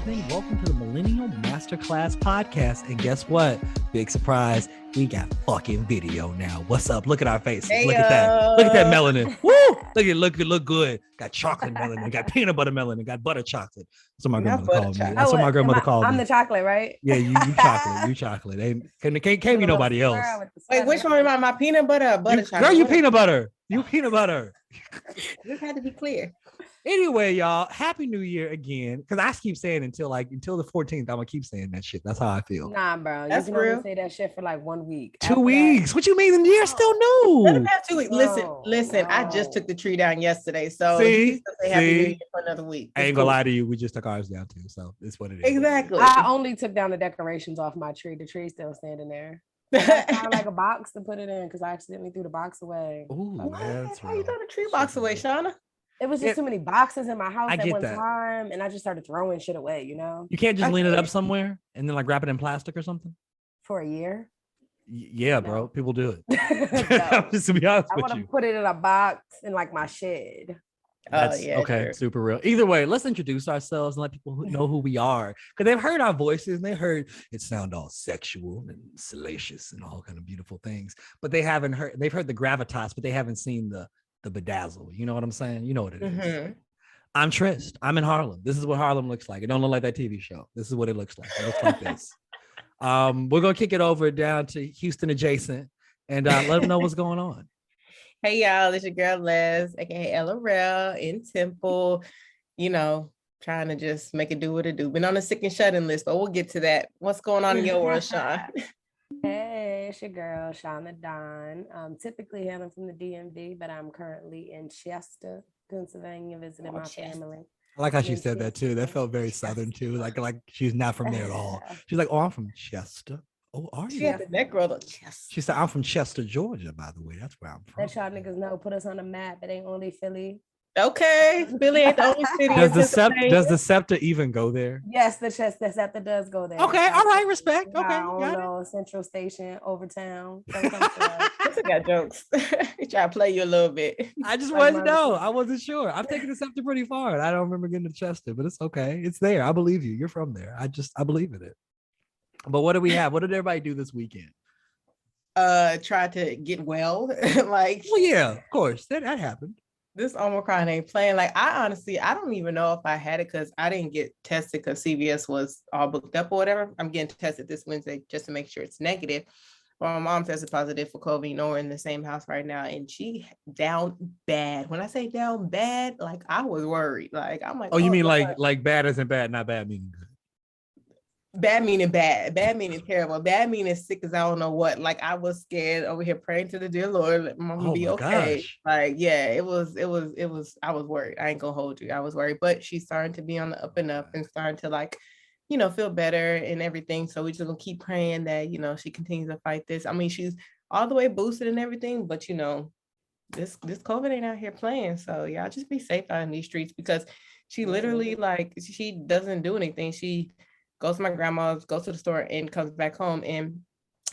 listening. Welcome to the Millennial Masterclass podcast. And guess what? Big surprise. We got fucking video now. What's up? Look at our faces. Hey, look at that. Look at that melanin. Woo! Look good. Got chocolate melanin. Got peanut butter melanin. Got butter chocolate. That's what my grandmother called me. That's what my grandmother called me. I'm the chocolate, right? Yeah, you chocolate. You chocolate. Can't be nobody else. Wait, which one am I? My peanut butter or butter chocolate? Girl, you peanut butter. You peanut butter. This had to be clear. Anyway, y'all, happy new year again. Because I keep saying until the 14th, I'm gonna keep saying that shit. That's how I feel. Nah, bro. That's you can real. only say that shit for like 1 week. 2 weeks. What you mean? The year's still new. Let him have 2 weeks. No, Listen. no. I just took the tree down yesterday, so See? you can still say happy New Year for another week. I ain't gonna lie to you. We just took ours down too, so it's what it is. Exactly. I only took down the decorations off my tree. The tree's still standing there. I found like a box to put it in because I accidentally threw the box away. Ooh, that's How you real. throw the tree box away, Shauna? It was just too many boxes in my house I at get one that. time, and I just started throwing shit away, you know, You can't just lean it Okay. up somewhere and then like wrap it in plastic or something. for a year. Yeah, bro. No. People do it. No. Just to be honest I with want to you. put it in a box in like my shed. That's yeah, okay. sure. Super real. Either way, let's introduce ourselves and let people know who we are. Because they've heard our voices and they heard it sound all sexual and salacious and all kind of beautiful things. But they've heard the gravitas, but they haven't seen the bedazzle. You know what I'm saying? You know what it is. Mhm. I'm Trist. I'm in Harlem. This is what Harlem looks like. It don't look like that TV show. This is what it looks like. It looks like this. We're gonna kick it over down to Houston adjacent and let them know what's going on. Hey y'all, it's your girl Les, aka LRL in Temple. You know, trying to just make it do what it do. Been on the sick and shut-in list, but we'll get to that. What's going on in your world, Sean? Hey, it's your girl, Shauna Don. Typically hailing from the DMV, but I'm currently in Chester, Pennsylvania, visiting my Chester. family. I like how she Yes, said that too. That felt very southern too. Like she's not from there at all. She's like, oh, I'm from Chester. Oh, are She you? had the neck rolled up chest. She said, I'm from Chester, Georgia, by the way. That's where I'm from. Let y'all niggas know, put us on the map. It ain't only Philly. Okay, Philly ain't the only city. Does in Pennsylvania. the scepter even go there? Yes, the scepter does go there. Okay, all right, respect. Yeah, Okay, I don't got it. know, Central Station, Overtown. This got jokes. He try to play you a little bit. I just Like wanted to my know. receipt. I wasn't sure. I'm taking the scepter pretty far. I don't remember getting to Chester, but it's okay. It's there. I believe you. You're from there. I believe in it. But what do we have? What did everybody do this weekend? Try to get well. Like, Well, yeah, of course. That happened. this Omicron ain't playing. Like, I don't even know if I had it because I didn't get tested because CVS was all booked up or whatever. I'm getting tested this Wednesday just to make sure it's negative. Well, my mom tested positive for COVID. You know, we're in the same house right now, and she down bad. When I say down bad, like I was worried. Like I'm like, Oh, you mean Lord. like bad isn't bad, not bad meaning good. Bad meaning bad. Bad meaning terrible. Bad meaning sick as I don't know what. Like I was scared over here praying to the dear Lord, let mama Oh be my okay. gosh. Like, yeah, it was, I was worried. I ain't gonna hold you. I was worried, but she's starting to be on the up and up and starting to like, you know, feel better and everything. So we just gonna keep praying that, you know, she continues to fight this. I mean, she's all the way boosted and everything, but you know, this COVID ain't out here playing. So y'all just be safe out in these streets because she literally like, she doesn't do anything. She goes to my grandma's, goes to the store and comes back home. And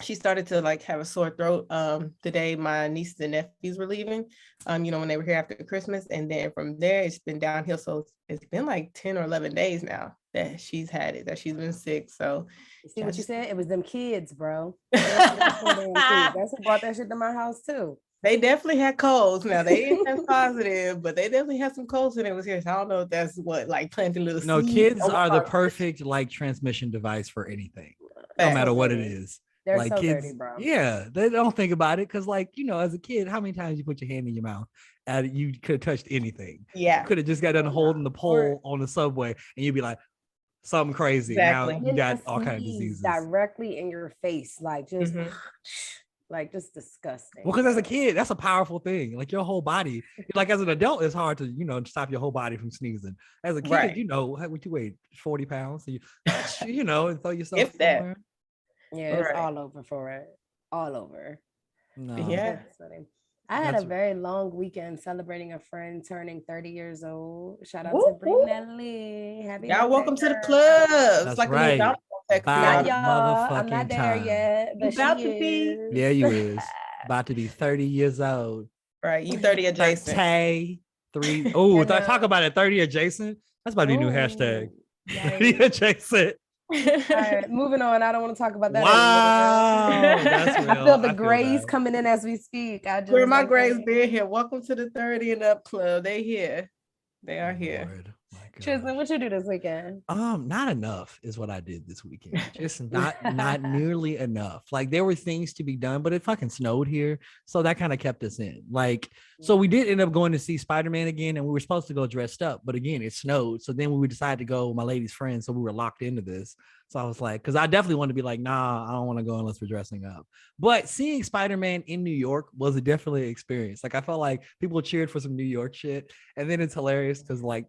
she started to like have a sore throat the day my nieces and nephews were leaving, you know, when they were here after Christmas. And then from there, it's been downhill. So it's been like 10 or 11 days now that she's had it, that she's been sick. So You see what you said? It was them kids, bro. they That's who brought that shit to my house too. definitely had colds. Now they didn't have positive, but they definitely had some colds when it was here. So I don't know if that's what like planting little No, seeds. kids Oh my are the God. perfect like transmission device for anything, no Facts. matter what it dirty. is. They're like so kids, dirty, bro. yeah, they don't think about it because, like, you know, as a kid, how many times you put your hand in your mouth and you could have touched anything? Yeah. You could have just got done holding the pole on the subway, and you'd be like, something crazy. Exactly. Now you got all kind of Sneeze diseases. directly in your face, like just, Mhm. like just disgusting. Well, because as a kid, that's a powerful thing. Like your whole body, like as an adult, it's hard to, you know, stop your whole body from sneezing. As a kid, Right. you know, what you weigh 40 pounds, so you know, and throw yourself If that. somewhere. Yeah, it's Right. all over for it. All over. No. Yeah. That's funny. I had That's- a very long weekend celebrating a friend turning 30 years old. Shout out Whoop, to whoop. Brunelli. Happy Y'all welcome to the birthday, club. girl. It's like right. a McDonald's text Bye. me Not out. y'all. I'm motherfucking not there time. yet, but about she to be. is. Yeah, you is. About to be 30 years old. Right, you 30 adjacent. 30, 3. Oh, And, talk about it. 30 adjacent. That's about to be a new hashtag. Yikes. adjacent. All right, moving on. I don't want to talk about that Wow, anymore. that's real. I feel the I feel grays that. coming in as we speak. I just Where my like, grays hey. being here. Welcome to the 30 and up club. They here. They are here. Lord, my Tristan, gosh. what you do this weekend? Not enough is what I did this weekend. Just not nearly enough. Like there were things to be done, but it fucking snowed here, so that kind of kept us in. Like, so we did end up going to see Spider-Man again, and we were supposed to go dressed up, but again, it snowed. So then we decided to go with my lady's friend, so we were locked into this. So I was like, because I definitely want to be like, nah, I don't want to go unless we're dressing up. But seeing Spider-Man in New York was definitely an experience. Like I felt like people cheered for some New York shit, and then it's hilarious because like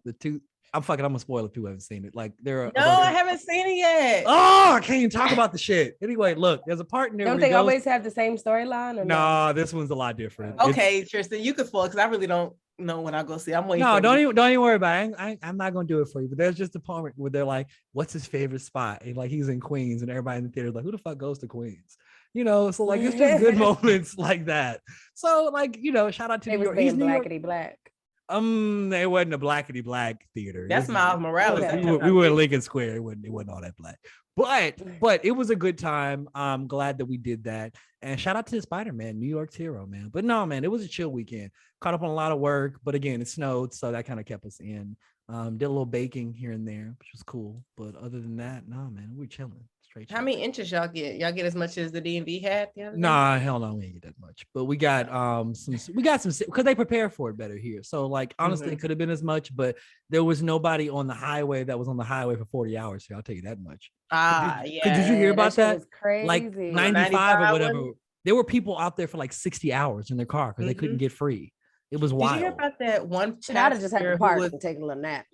I'm gonna spoil it if you haven't seen it. Like there are No, I haven't seen it yet. Oh, I can't even talk about the shit. Anyway, look, there's a part in there. Don't they always have the same storyline? Or no, this one's a lot different. Okay, Tristan, you can spoil because I really don't know when I go see. I'm waiting. No, don't even worry about it. I'm not gonna do it for you. But there's just a part where they're like, "What's his favorite spot?" And like he's in Queens, and everybody in the theater is like, "Who the fuck goes to Queens?" You know, so like it's just good moments like that. So like shout out to New York. He's New York. Black. It wasn't a blackety black theater. That's Miles Morales. We were in Lincoln Square. It wasn't all that black. But it was a good time. I'm glad that we did that. And shout out to Spider-Man, New York's hero, man. But no, man, it was a chill weekend. Caught up on a lot of work, but again, it snowed, so that kind of kept us in. Did a little baking here and there, which was cool. But other than that, no, man, we're chilling. How many inches y'all get? Y'all get as much as the DMV had the other day? Nah, hell no, we didn't get that much. But we got some because they prepare for it better here. So like honestly, it could have been as much, but there was nobody on the highway that was on the highway for 40 hours. So I'll tell you that much. Yeah. Did you hear about that? Was crazy. Like 95 or whatever. There were people out there for like 60 hours in their car because they couldn't get free. It was wild. Did you hear about that one? Should I just had to park and take a little nap?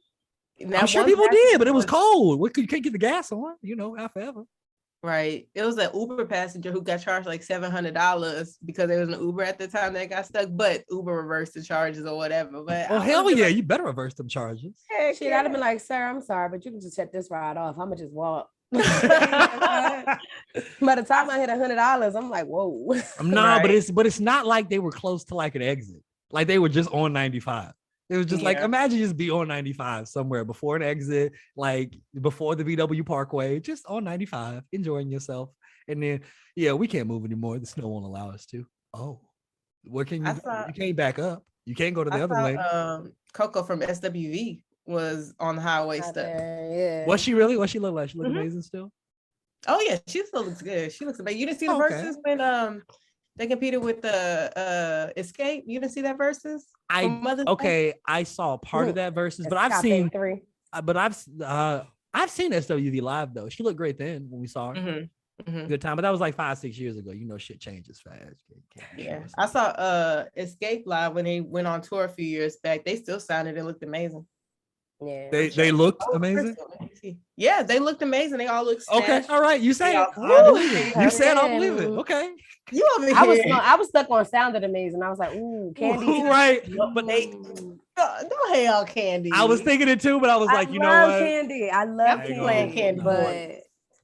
I'm sure people did, but it was cold. You can't get the gas on, out forever. Right. It was an Uber passenger who got charged like $700 because there was an Uber at the time that got stuck, but Uber reversed the charges or whatever. But hell yeah, you better reverse them charges. Shit, I'd have been like, sir, I'm sorry, but you can just shut this ride off. I'm gonna just walk. By the time I hit $100, I'm like, whoa. But it's not like they were close to like an exit. Like they were just on 95. It was just like, imagine just be on 95 somewhere before an exit, like before the VW Parkway, just on 95, enjoying yourself. And then, we can't move anymore. The snow won't allow us to. Oh, where can you go? You can't back up. You can't go to the other lane. Coco from SWV was on the highway stuff. Yeah. Was she really? What she look like? She look amazing still? Oh, yeah. She still looks good. She looks amazing. You didn't see the verses when they competed with the Escape? You didn't see that versus? I saw part of that versus, but I've seen three. But I've seen SWV live though. She looked great then when we saw her. Good time, but that was like 5-6 years ago. Shit changes fast. I saw Escape live when they went on tour a few years back. They still sounded and looked amazing. Yeah, they looked amazing. Yeah, they looked amazing. They all looked snatched. Okay, all right. You say it. I believe it. You said I believe it. Okay. You over here. I was stuck on sounded amazing. I was like, ooh, Candy. Right. But don't hate on Candy. I was thinking it too, but I was like, you know what? Candy. I love playing Candy.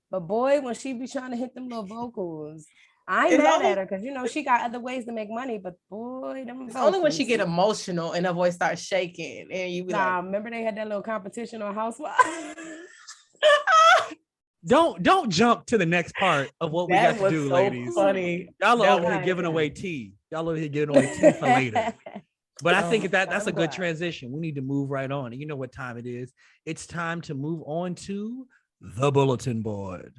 But boy, when she be trying to hit them little vocals, I ain't mad at her because she got other ways to make money. But boy, it's only when she get emotional and her voice starts shaking and you be like, remember they had that little competition on Housewives. Don't jump to the next part of what we got to do, ladies. Funny. Y'all over here giving away tea. Y'all over here giving away tea for later. But I think that's a good transition. We need to move right on. And you know what time it is? It's time to move on to the bulletin board.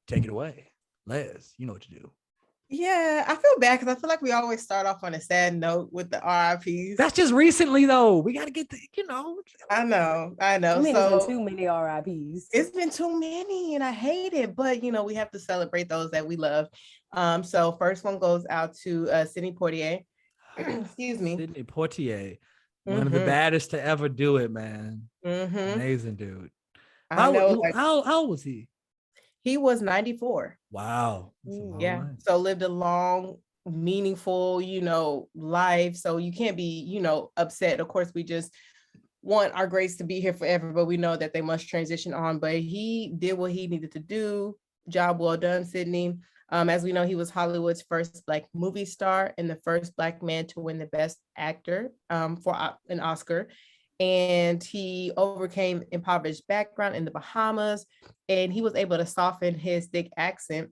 Take it away, Les. You know what to do. Yeah, I feel bad because I feel like we always start off on a sad note with the RIPs. That's just recently, though. We got to get the, I know. I mean, it's been too many RIPs. It's been too many, and I hate it. But we have to celebrate those that we love. So first one goes out to Sidney Poitier. Excuse me. Sidney Poitier, one of the baddest to ever do it, man. Amazing dude. How old was he? He was 94. Wow. Yeah. So lived a long, meaningful, life. So you can't be, upset. Of course, we just want our greats to be here forever, but we know that they must transition on. But he did what he needed to do. Job well done, Sidney. As we know, he was Hollywood's first Black movie star and the first Black man to win the Best Actor for an Oscar. and he overcame impoverished background in the Bahamas, and he was able to soften his thick accent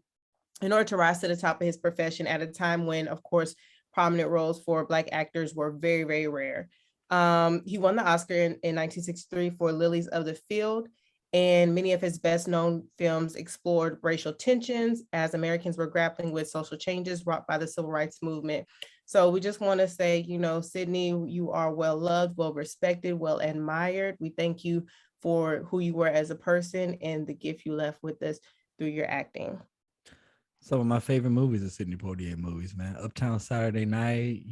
in order to rise to the top of his profession at a time when, of course, prominent roles for Black actors were very, very rare. He won the Oscar in 1963 for Lilies of the Field, and many of his best known films explored racial tensions as Americans were grappling with social changes wrought by the civil rights movement. So we just want to say, Sidney, you are well loved, well respected, well admired. We thank you for who you were as a person and the gift you left with us through your acting. Some of my favorite movies are Sidney Poitier movies, man. Uptown Saturday Night,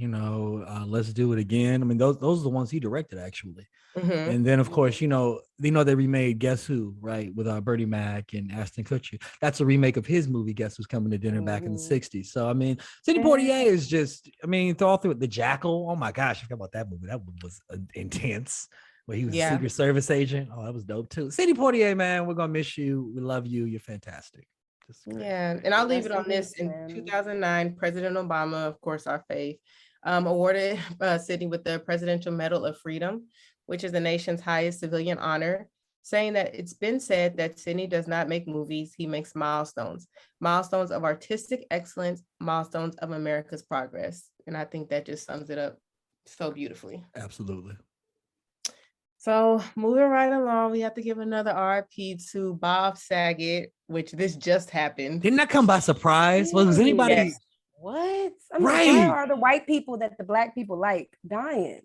Let's Do It Again. I mean, those are the ones he directed, actually. Mm-hmm. And then, of course, they remade Guess Who, right, with Bertie Mac and Ashton Kutcher. That's a remake of his movie, Guess Who's Coming to Dinner, back in the 60s. So, I mean, Sidney Poitier is just, all through it. The Jackal. Oh, my gosh. I forgot about that movie. That one was intense. Where he was a Secret Service agent. Oh, that was dope, too. Sidney Poitier, man, we're going to miss you. We love you. You're fantastic. Yeah, and I'll leave it on this. In 2009, President Obama, of course, our faith, awarded Sidney with the Presidential Medal of Freedom, which is the nation's highest civilian honor, saying that it's been said that Sidney does not make movies, he makes milestones of artistic excellence, milestones of America's progress. And I think that just sums it up so beautifully. Absolutely. So moving right along, we have to give another RIP to Bob Saget, which this just happened. Didn't that come by surprise? Was anybody? Yes. What? I mean, right. Why are the white people that the Black people like dying?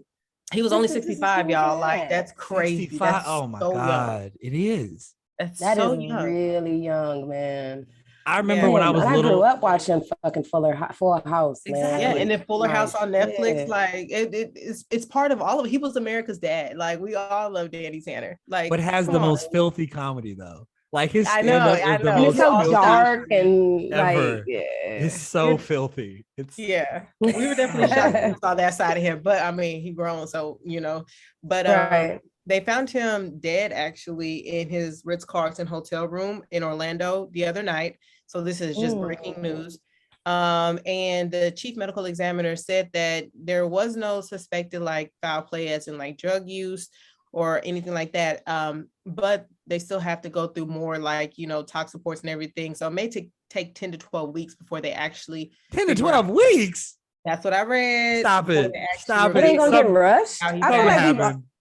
He was only 65, y'all. Like, that's crazy. 65? That's oh my God. Young. It is. That so is young. Really young, man. I remember when I was little. I grew up watching fucking Fuller House, man. Exactly. Yeah, and then Fuller House on Netflix, like it's part of all of it. He was America's dad. Like, we all love Danny Tanner. Like, but has the most filthy comedy though. Like his stand-up is the most so dark and ever. Like, it's so filthy. It's we were definitely shocked when we saw that side of him. But I mean, he grown, so But they found him dead actually in his Ritz-Carlton hotel room in Orlando the other night. So this is just breaking news. And the chief medical examiner said that there was no suspected like foul play as in like drug use or anything like that. But they still have to go through more like, tox reports and everything. So it may take 10 to 12 weeks before they actually 10 to 12 weeks. That's what I read. Stop it. Stop it. It ain't gonna get rushed.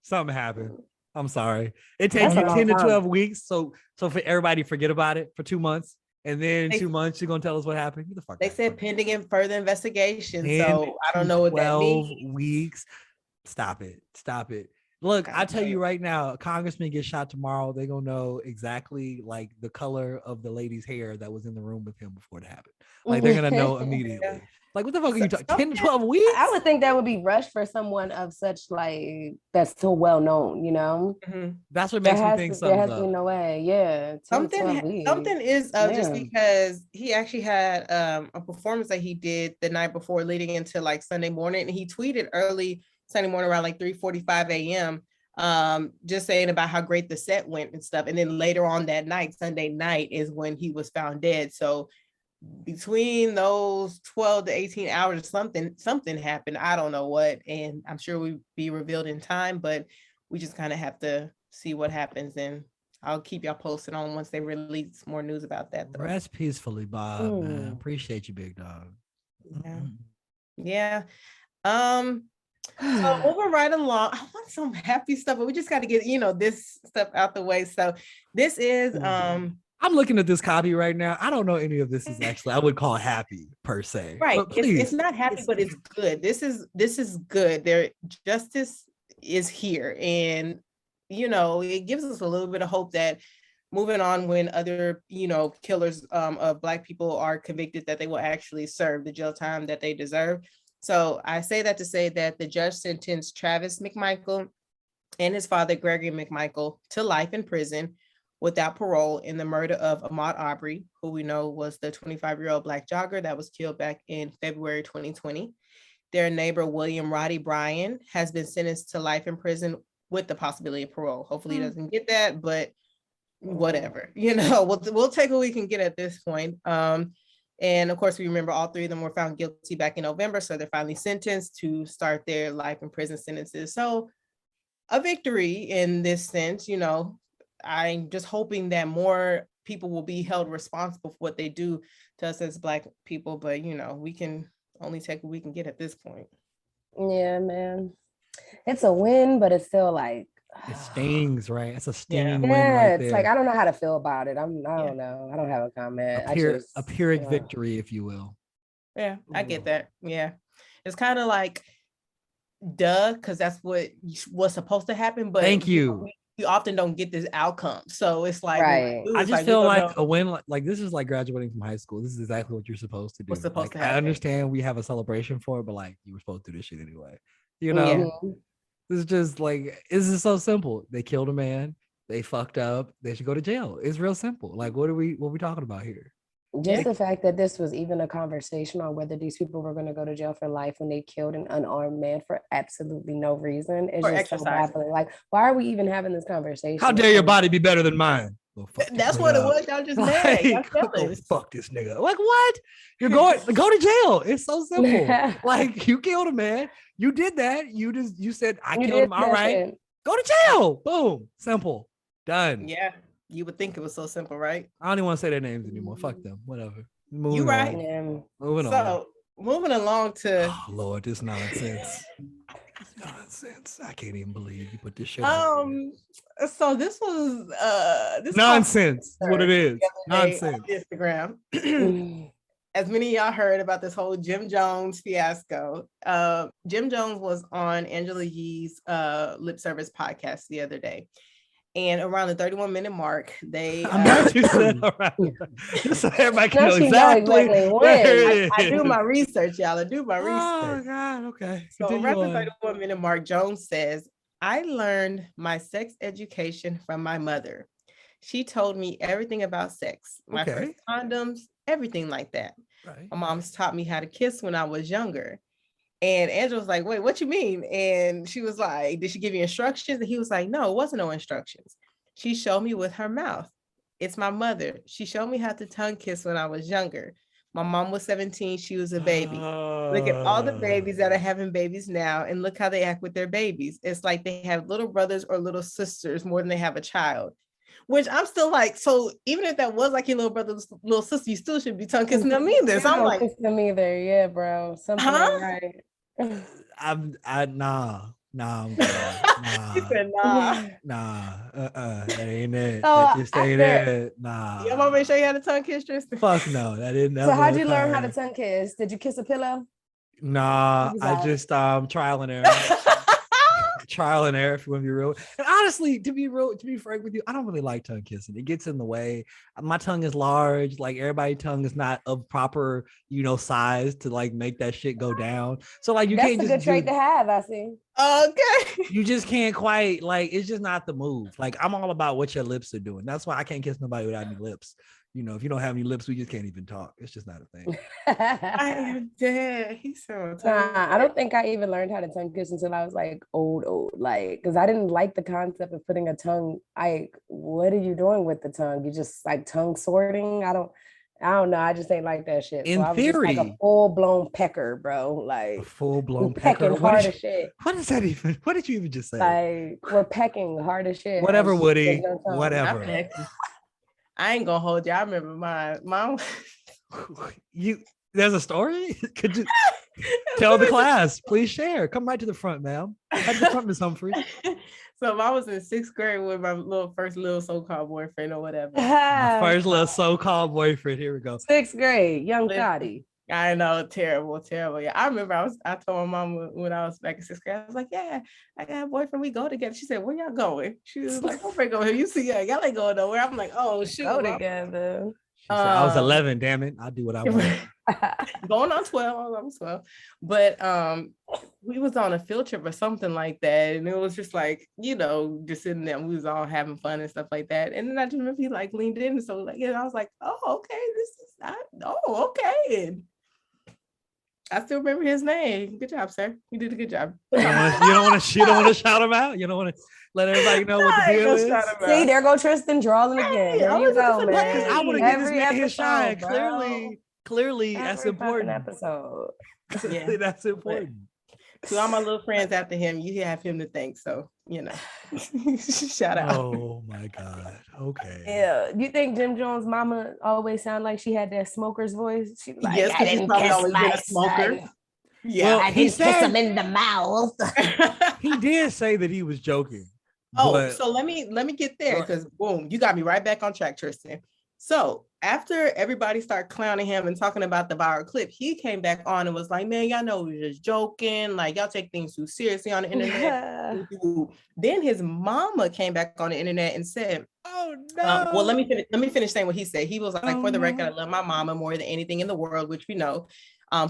Something happened. I'm sorry. It takes you 10 to 12 weeks. So for everybody, forget about it for 2 months. And then 2 months, you're gonna tell us what happened. Get the fuck. They said pending in further investigation. So I don't know what that means. 12 weeks. Stop it. Look, I tell you right now, a congressman gets shot tomorrow. They're gonna know exactly like the color of the lady's hair that was in the room with him before it happened. Like, they're gonna know immediately. Like, what the fuck are you talking? 10 to 12 weeks? I would think that would be rushed for someone of such like that's so well known, Mm-hmm. That's what makes me think something. There has to be no way. Yeah. Something is just because he actually had a performance that he did the night before leading into like Sunday morning. And he tweeted early Sunday morning around like 3:45 a.m. Just saying about how great the set went and stuff. And then later on that night, Sunday night, is when he was found dead. So between those 12 to 18 hours, something happened. I don't know what, and I'm sure we'll be revealed in time, but we just kind of have to see what happens, and I'll keep y'all posted on once they release more news about that. Though. Rest peacefully, Bob. Man. Appreciate you, big dog. Yeah. So moving right along, I want some happy stuff, but we just got to get this stuff out the way. So this is I'm looking at this copy right now. I don't know any of this is actually I would call happy per se. Right. It's not happy, but it's good. This is good. Their justice is here. And it gives us a little bit of hope that moving on when other, killers of Black people are convicted, that they will actually serve the jail time that they deserve. So I say that to say that the judge sentenced Travis McMichael and his father, Gregory McMichael, to life in prison without parole in the murder of Ahmaud Arbery, who we know was the 25-year-old Black jogger that was killed back in February 2020. Their neighbor, William Roddy Bryan, has been sentenced to life in prison with the possibility of parole. Hopefully he doesn't get that, but whatever, we'll take what we can get at this point. And of course, we remember all three of them were found guilty back in November. So they're finally sentenced to start their life in prison sentences. So a victory in this sense. You know, I'm just hoping that more people will be held responsible for what they do to us as Black people. But, you know, we can only take what we can get at this point. Yeah, man. It's a win, but it's still like It stings, right? It's a stinging yeah, win right it's there. like I don't know how to feel about it. I don't know. I don't have a comment. A Pyrrhic victory, if you will. Yeah, I get that. Yeah. It's kind of like duh, because that's what was supposed to happen. But thank you. We often don't get this outcome. So it's like, right. It's I just feel like a win, like this is like graduating from high school. This is exactly what you're supposed to do. What's supposed like, to happen. I understand we have a celebration for it, but like you were supposed to do this shit anyway. You know, this is just like, this is so simple. They killed a man. They fucked up. They should go to jail. It's real simple. Like, what are we talking about here? Just the fact that this was even a conversation on whether these people were going to go to jail for life when they killed an unarmed man for absolutely no reason is just so baffling. Like, why are we even having this conversation? How dare your body be better than mine? Well, that's what it was. Y'all just mad. Y'all fuck this nigga. Like, what? You're going go to jail. It's so simple. Like, you killed a man. You did that. You said I killed him. All right. Shit. Go to jail. Boom. Simple. Done. Yeah. You would think it was so simple, right? I don't even want to say their names anymore. Fuck them. Whatever. You're right. Moving on. So moving along to Lord, this nonsense. I can't even believe you put this shit so this was this nonsense is what it is. Nonsense. Instagram. As many of y'all heard about this whole Jim Jones fiasco. Jim Jones was on Angela Yee's Lip Service podcast the other day. And around the 31-minute mark, they I'm glad you said around. Just so everybody can know exactly when. I do my research, y'all. I do my research. Oh God, okay. So around the 31-minute mark, Jones says, I learned my sex education from my mother. She told me everything about sex, my first condoms, everything like that. Right. My mom's taught me how to kiss when I was younger. And Angela was like, wait, what you mean? And she was like, did she give you instructions? And he was like, no, it wasn't no instructions. She showed me with her mouth. It's my mother. She showed me how to tongue kiss when I was younger. My mom was 17. She was a baby. Look at all the babies that are having babies now and look how they act with their babies. It's like they have little brothers or little sisters more than they have a child. Which I'm still like, so even if that was like your little brother, little sister, you still should be tongue kissing them either. So I'm like, kissing them either, yeah, bro. Something right. I'm nah. I'm good. Nah. He said, nah. That ain't it. That just ain't it. Nah. Your mom ain't show you how to tongue kiss, Tristan? Fuck no, that didn't. So how'd you learn how to tongue kiss? Did you kiss a pillow? Nah, I just trial and error. Trial and error, if you want to be real. And honestly, to be frank with you, I don't really like tongue kissing. It gets in the way. My tongue is large. Like everybody's tongue is not of proper, size to like make that shit go down. So like that's a good trait to have, I see. Okay. You just can't quite it's just not the move. Like I'm all about what your lips are doing. That's why I can't kiss nobody without any lips. If you don't have any lips, we just can't even talk. It's just not a thing. I am dead. He's so I don't think I even learned how to tongue kiss until I was like old. Like, because I didn't like the concept of putting a tongue. What are you doing with the tongue? You just like tongue sorting? I don't know. I just ain't like that shit. In so I was theory, just like a full-blown pecker, bro. Like a full-blown pecker. Hard as shit. What is that even? What did you even just say? Like we're pecking hard as shit. Whatever, Woody. Whatever. I ain't gonna hold you. I remember my mom. There's a story? Could you tell the class? Please share. Come right to the front, ma'am. Right to the front, Miss Humphrey. So I was in 6th grade with my first little so-called boyfriend or whatever. My first little so-called boyfriend. Here we go. 6th grade, young Scotty. I know, terrible. Yeah, I remember I told my mom when I was back in 6th grade, I was like, yeah, I got a boyfriend, we go together. She said, where y'all going? She was like, don't break over here. You see, y'all ain't going nowhere. I'm like, oh, shoot. Go together. She said, I was 11, damn it. I'll do what I want. Going on 12, I was 12. But we was on a field trip or something like that. And it was just like, just sitting there, we was all having fun and stuff like that. And then I just remember he like leaned in. And so like, I was like, oh, okay, okay. And I still remember his name. Good job, sir. You did a good job. You don't want to shout him out? You don't want to let everybody know what the deal is? See, there go Tristan drawing again. There you go, man. I want to give this man his shine. Clearly, that's important. Episode. That's important. To all my little friends after him, you have him to thank. So, shout out. Oh my God. Okay. Yeah. You think Jim Jones' mama always sound like she had that smoker's voice? She like, Yes, I she's didn't probably kiss always been my a smoker. son. Yeah. Well, I didn't kiss him in the mouth. He did say that he was joking. So let me get there, because boom, you got me right back on track, Tristan. So after everybody started clowning him and talking about the viral clip, he came back on and was like, man, y'all know we were just joking. Like, y'all take things too seriously on the internet. Then his mama came back on the internet and said, oh no. Well, let me finish saying what he said. He was like, for the record, I love my mama more than anything in the world, which we know.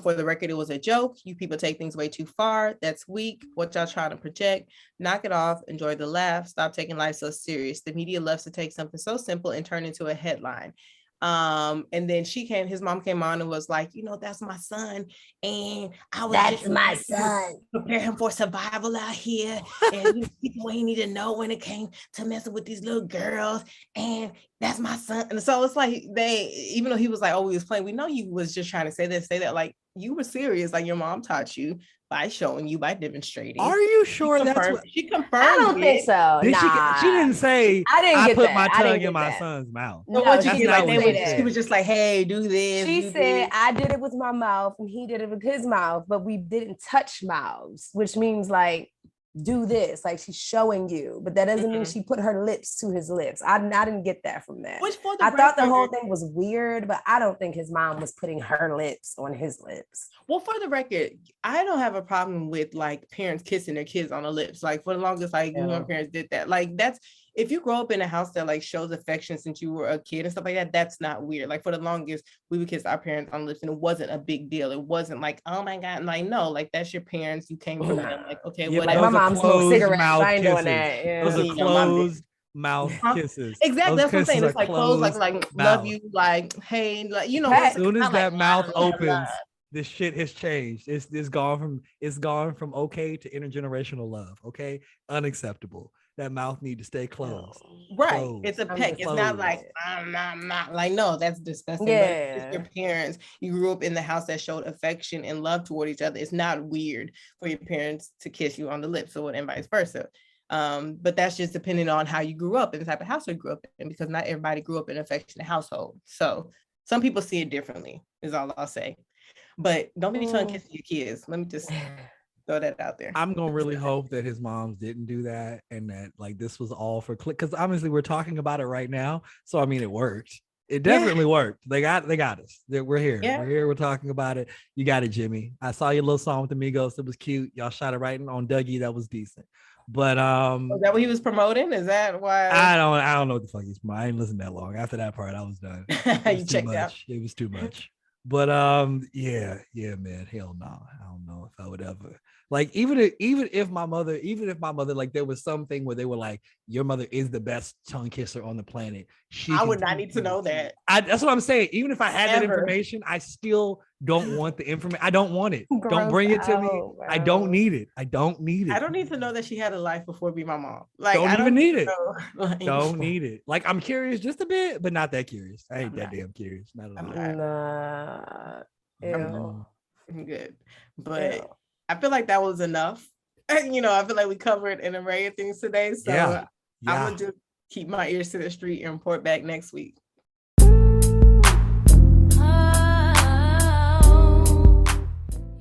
For the record, it was a joke. You people take things way too far. That's weak. What y'all trying to project? Knock it off. Enjoy the laugh. Stop taking life so serious. The media loves to take something so simple and turn it into a headline. And then his mom came on and was like, that's my son. And that's my son. Prepare him for survival out here. And people ain't need to know when it came to messing with these little girls. And that's my son. And so it's like even though he was like, oh, we was playing, we know you was just trying to say that. Like, you were serious. Like, your mom taught you by showing you, by demonstrating. Are you sure that's what she confirmed? I don't think so. She didn't say I put my tongue in my son's mouth. No, that's not what she was just like, hey, do this. She said, I did it with my mouth and he did it with his mouth, but we didn't touch mouths, which means like, do this, like she's showing you, but that doesn't mean she put her lips to his lips. I didn't get that from that. I thought the whole thing was weird, but I don't think his mom was putting her lips on his lips. Well, for the record, I don't have a problem with like parents kissing their kids on the lips. Like, for the longest, like my parents did that. Like, that's, if you grow up in a house that like shows affection since you were a kid and stuff like that, that's not weird. Like, for the longest, we would kiss our parents on the lips and it wasn't a big deal. It wasn't like, oh my God, like, no, like, that's your parents. You came from them. Like, okay, whatever. My mom smoked cigarettes. I ain't doing that. Yeah. Those are closed mouth kisses. Exactly. That's what I'm saying. It's like closed, like mouth. Love you, like, hey, like, as soon as that mouth opens, this shit has changed. It's gone from okay to intergenerational love. Okay, unacceptable. That mouth need to stay closed. Right. Closed. It's a peck. It's not like I'm not like, no, that's disgusting. Yeah. But it's your parents. You grew up in the house that showed affection and love toward each other. It's not weird for your parents to kiss you on the lips and vice versa. But that's just depending on how you grew up and the type of household you grew up in, because not everybody grew up in an affectionate household. So some people see it differently, is all I'll say. But don't be tongue kissing your kids. Let me just throw that out there. I'm gonna really hope that his moms didn't do that and that like this was all for click, because obviously we're talking about it right now. So I mean, it worked. It definitely worked. They got us. We're here. Yeah. We're here. We're talking about it. You got it, Jimmy. I saw your little song with the Migos. It was cute. Y'all shot it right on Dougie. That was decent. But is that what he was promoting? Is that why? I don't know what the fuck he's promoting. I didn't listen that long. After that part, I was done. You checked out. It was too much. But yeah, man, hell no. I don't know if I would ever, like, even if my mother, like, there was something where they were like, your mother is the best tongue kisser on the planet. I would not need to know that. That's what I'm saying. Even if I had that information, I still don't want the information. I don't want it. Don't bring it to me. Bro. I don't need it. I don't need to know that she had a life before being my mom. Like, don't even need it. Don't need it. Like, I'm curious just a bit, but not that curious. I ain't that damn curious. Not at all. I'm good. But I feel like that was enough. I feel like we covered an array of things today. So I'm gonna just keep my ears to the street and report back next week.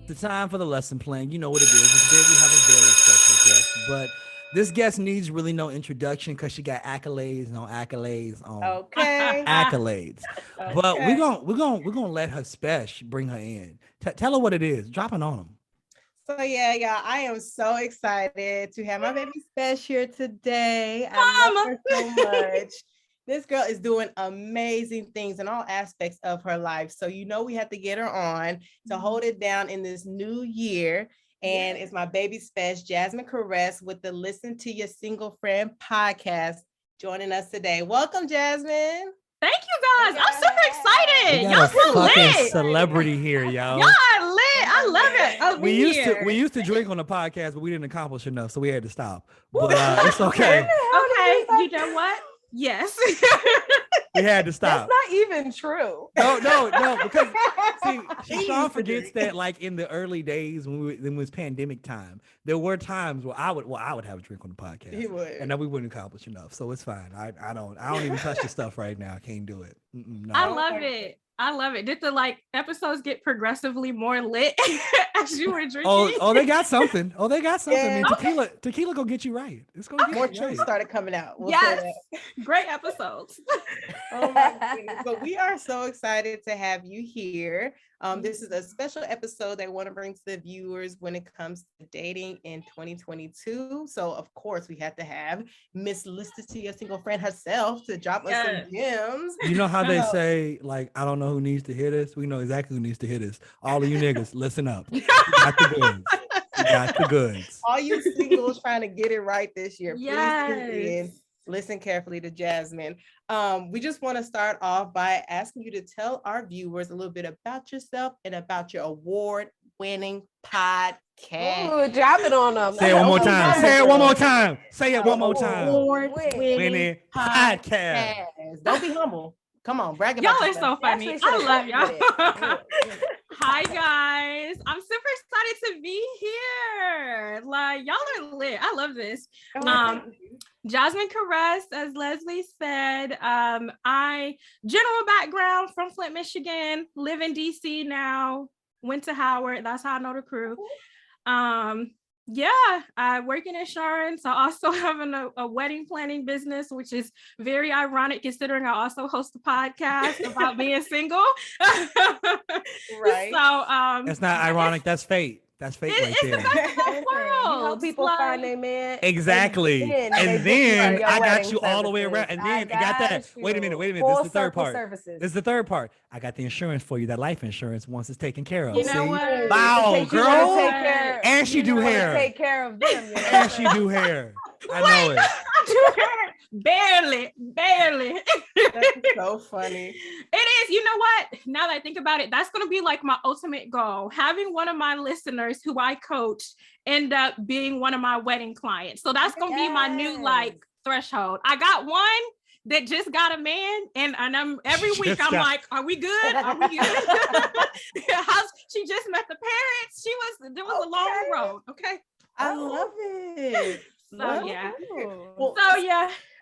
The time for the lesson plan. You know what it is. Today we have a very special guest, but this guest needs really no introduction because she got accolades on accolades on accolades. Okay. But we're gonna let her special bring her in. Tell her what it is. Drop it on them. So yeah, y'all, I am so excited to have my baby special here today. I love her so much. This girl is doing amazing things in all aspects of her life. So we have to get her on to hold it down in this new year. And it's my baby special, Jazmine Karess, with the Listen to Your Single Friend podcast, joining us today. Welcome, Jazmine. Thank you, guys. I'm super excited. Y'all so lit. Celebrity here, y'all. Y'all are lit. I love it. We used to drink on the podcast, but we didn't accomplish enough, so we had to stop. But it's okay. Okay, you know what? Yes. We had to stop. That's not even true. No, because see, Sean forgets that like in the early days when it was pandemic time, there were times where I would have a drink on the podcast. He would. And then we wouldn't accomplish enough. So it's fine. I don't even touch the stuff right now. I can't do it. No. I love it. I love it. Did the like episodes get progressively more lit as you were drinking? Oh, they got something. Yeah. I mean, tequila gonna get you right. It's gonna get More you truth right. started coming out. We'll say Yes. that. Great episodes. Oh my goodness. But we are so excited to have you here. This is a special episode that I want to bring to the viewers when it comes to dating in 2022. So of course we have to have Miss Listicity, a single friend herself, to drop us some gems. You know how they say, like, I don't know who needs to hear this. We know exactly who needs to hear this. All of you niggas, listen up. You got the goods. You got the goods. All you singles trying to get it right this year, please tune in. Yes. Listen carefully to Jazmine. We just want to start off by asking you to tell our viewers a little bit about yourself and about your award-winning podcast. Ooh, drop it on them. Say it one more time. Say it one more time. Say it one more time. Award-winning Winning podcast. podcast. Don't be humble. Come on, brag about Y'all are yourself. so funny. I love y'all. Hi guys. I'm super excited to be here. Like y'all are lit. I love this. Jazmine Karess, as Leslie said. I general background from Flint, Michigan, live in DC now, went to Howard. That's how I know the crew. I work in insurance. I also have a wedding planning business, which is very ironic considering I also host a podcast about being single. Right. So That's not ironic. That's fate. That's fate right it's there. the best of both You help worlds. people find their man. Exactly. And then I got you all the way around. And then I got that. Wait a minute. This is the third part. This is the third part. I got the insurance for you, that life insurance once it's taken care of. You know See? what? Wow, girl. And she do hair. Take care of them. You know? And she do hair. I know it. Barely. That's so funny. It is. You know what? Now that I think about it, that's going to be like my ultimate goal. Having one of my listeners who I coach end up being one of my wedding clients. So that's going to be my new like threshold. I got one that just got a man, and I'm every week I'm like, are we good? Are we good? She just met the parents. There was a long road. Okay. I love it. So yeah. Well,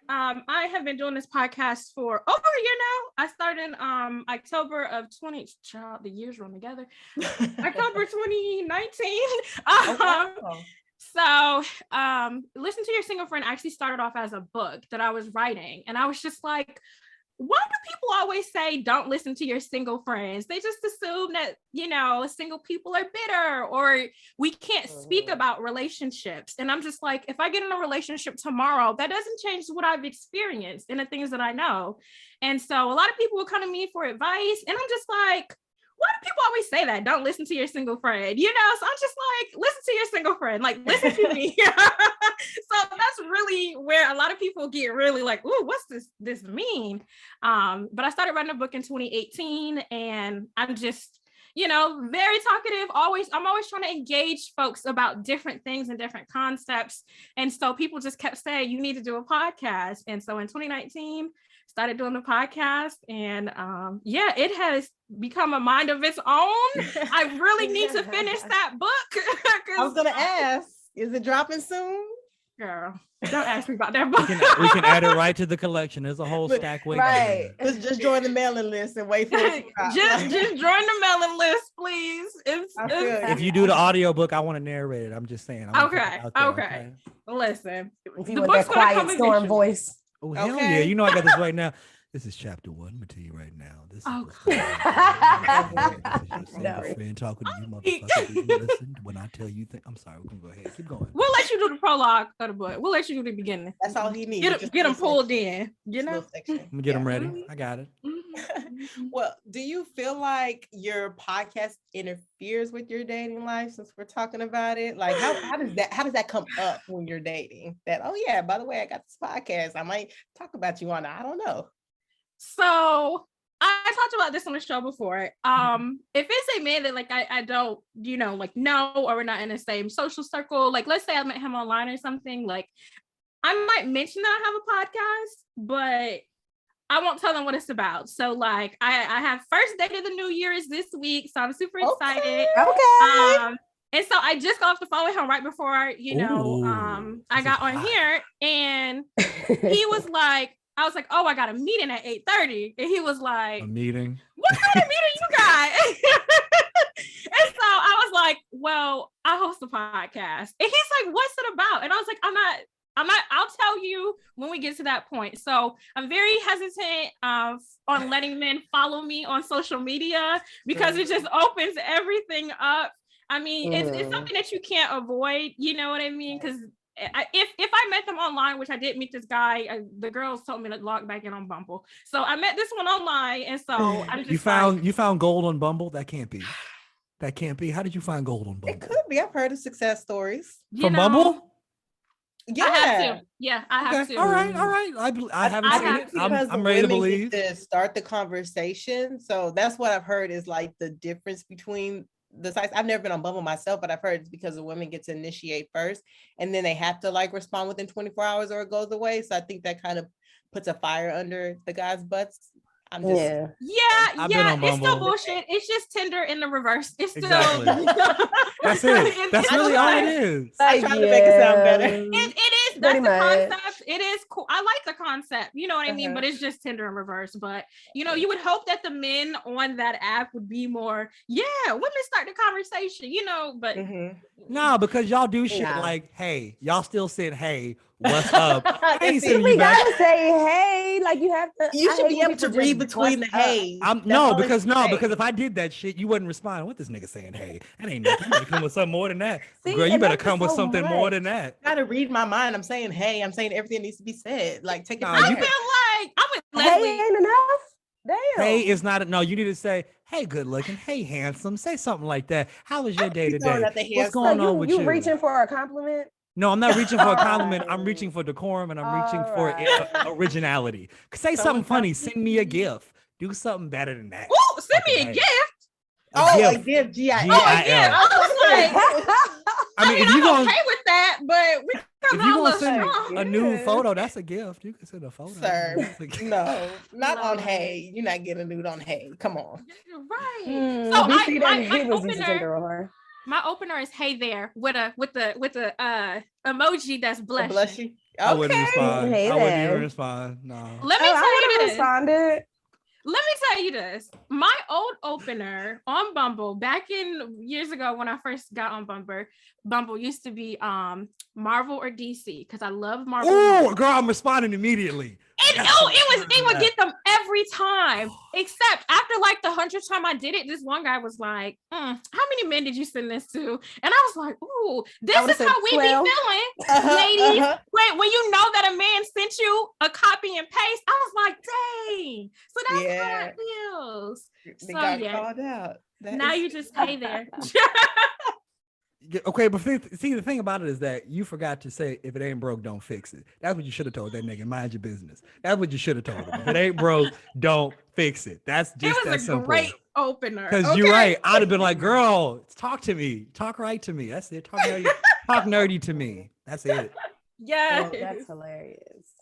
I have been doing this podcast for over a year now. I started in October of 20. Child, the years run together. October 2019. So Listen to Your Single Friend actually started off as a book that I was writing, and I was just like, why do people always say don't listen to your single friends? They just assume that, single people are bitter or we can't speak about relationships. And I'm just like, if I get in a relationship tomorrow, that doesn't change what I've experienced and the things that I know. And so a lot of people will come to me for advice, and I'm just like, why do people always say that? Don't listen to your single friend, So I'm just like, listen to your single friend, like listen to me. So that's really where a lot of people get really like, ooh, what's this mean? But I started writing a book in 2018, and I'm just, very talkative. I'm always trying to engage folks about different things and different concepts. And so people just kept saying, you need to do a podcast. And so in 2019, started doing the podcast, and it has become a mind of its own. I really need to finish that book. I was gonna ask, is it dropping soon? Girl, don't ask me about that book. We can add it right to the collection. There's a whole stack waiting. Right. Just join the mailing list and wait for it to drop. just join the mailing list, please. If you do the audiobook, I want to narrate it. I'm just saying. Okay. Listen, if you want that quiet storm voice. Oh, hell yeah. I got this right now. This is chapter 1. I'm going to tell you right now. This is friend talking to you, motherfucker. You listen when I tell you things. I'm sorry. We're going to go ahead. Keep going. We'll let you do the prologue of the book. We'll let you do the beginning. That's all he needs. Get them pulled in, I'm going to get them ready. I got it. Well, do you feel like your podcast interferes with your dating life, since we're talking about it? Like how does that come up when you're dating? That, oh yeah, by the way, I got this podcast. I might talk about you on it. I don't know. So I talked about this on the show before. If it's a man that like I don't, know, or we're not in the same social circle, like let's say I met him online or something, like I might mention that I have a podcast, but I won't tell them what it's about. So like I have first date of the new year is this week. So I'm super excited. Okay. And so I just got off the phone with him right before, I got on here, and he was like, I was like, oh, I got a meeting at 8:30. And he was like, A meeting? What kind of meeting you got? And so I was like, well, I host a podcast. And he's like, what's it about? And I was like, I'm not, I'll tell you when we get to that point. So I'm very hesitant on letting men follow me on social media because it just opens everything up. I mean, it's something that you can't avoid, you know what I mean? Because if I met them online, which I did meet this guy, the girls told me to log back in on Bumble. So I met this one online, and so I'm just you found gold on Bumble? That can't be. That can't be. How did you find gold on Bumble? It could be. I've heard of success stories from Bumble. Yeah, I have to. Yeah, I have to. All right. I haven't seen it. I'm ready to believe. To start the conversation. So that's what I've heard is like the difference between the sites. I've never been on Bumble myself, but I've heard it's because the women get to initiate first, and then they have to like respond within 24 hours or it goes away. So I think that kind of puts a fire under the guys' butts. I've been on it's still bullshit. It's just Tinder in the reverse. It's still that's it. That's really all it is. I'm trying to make it sound better. It is. That's the concept. It is cool. I like the concept. You know what I mean? But it's just Tinder in reverse. But you know, you would hope that the men on that app would be more, women start the conversation, you know, but no, because y'all do shit like, hey, y'all still said, hey, what's up? We gotta say, hey, like you have to. You should be able to read between the hey. Because if I did that shit, you wouldn't respond. What this nigga saying? Hey, that ain't nothing. You better come with something more than that. Girl, you better come with something more than that. Gotta read my mind. I'm saying hey. I'm saying everything needs to be said. Like take it. I feel like I'm with Leslie. Hey ain't enough. Damn. Hey is not. No, you need to say, hey, good looking. Hey, handsome. Say something like that. How was your day today? What's going on with you? You reaching for a compliment? No, I'm not reaching for a compliment. I'm reaching for decorum, and I'm reaching for originality. Say something funny. Send me a gift. Do something better than that. Oh, send me a gift. A gift. G-I-L. I mean, if you're going okay with that, but if you're gonna send a new photo, that's a gift. You can send a photo. Sir, no, not on hey. You're not getting a nude on hey. Come on. Right. So my opener is hey there with the emoji that's blushing. Okay. I wouldn't respond. I wouldn't even respond. No. Let me tell you this. Responded. Let me tell you this. My old opener on Bumble back in years ago when I first got on Bumble used to be Marvel or DC because I love Marvel. Oh, girl, I'm responding immediately. It would get them every time. Except after like the 100th time I did it, this one guy was like, how many men did you send this to? And I was like, ooh, this is how we 12. Be feeling, ladies. When you know that a man sent you a copy and paste, I was like, dang. So that's how it feels. They got called out. Now you just stay there. Okay, but see, the thing about it is that you forgot to say, if it ain't broke, don't fix it. That's what you should have told that nigga. Mind your business. That's what you should have told him. If it ain't broke, don't fix it. That's just that simple. It was a great opener. Because you're right. I'd have been like, girl, talk to me. Talk right to me. That's it. Talk nerdy to me. That's it. Yeah. Oh, that's hilarious.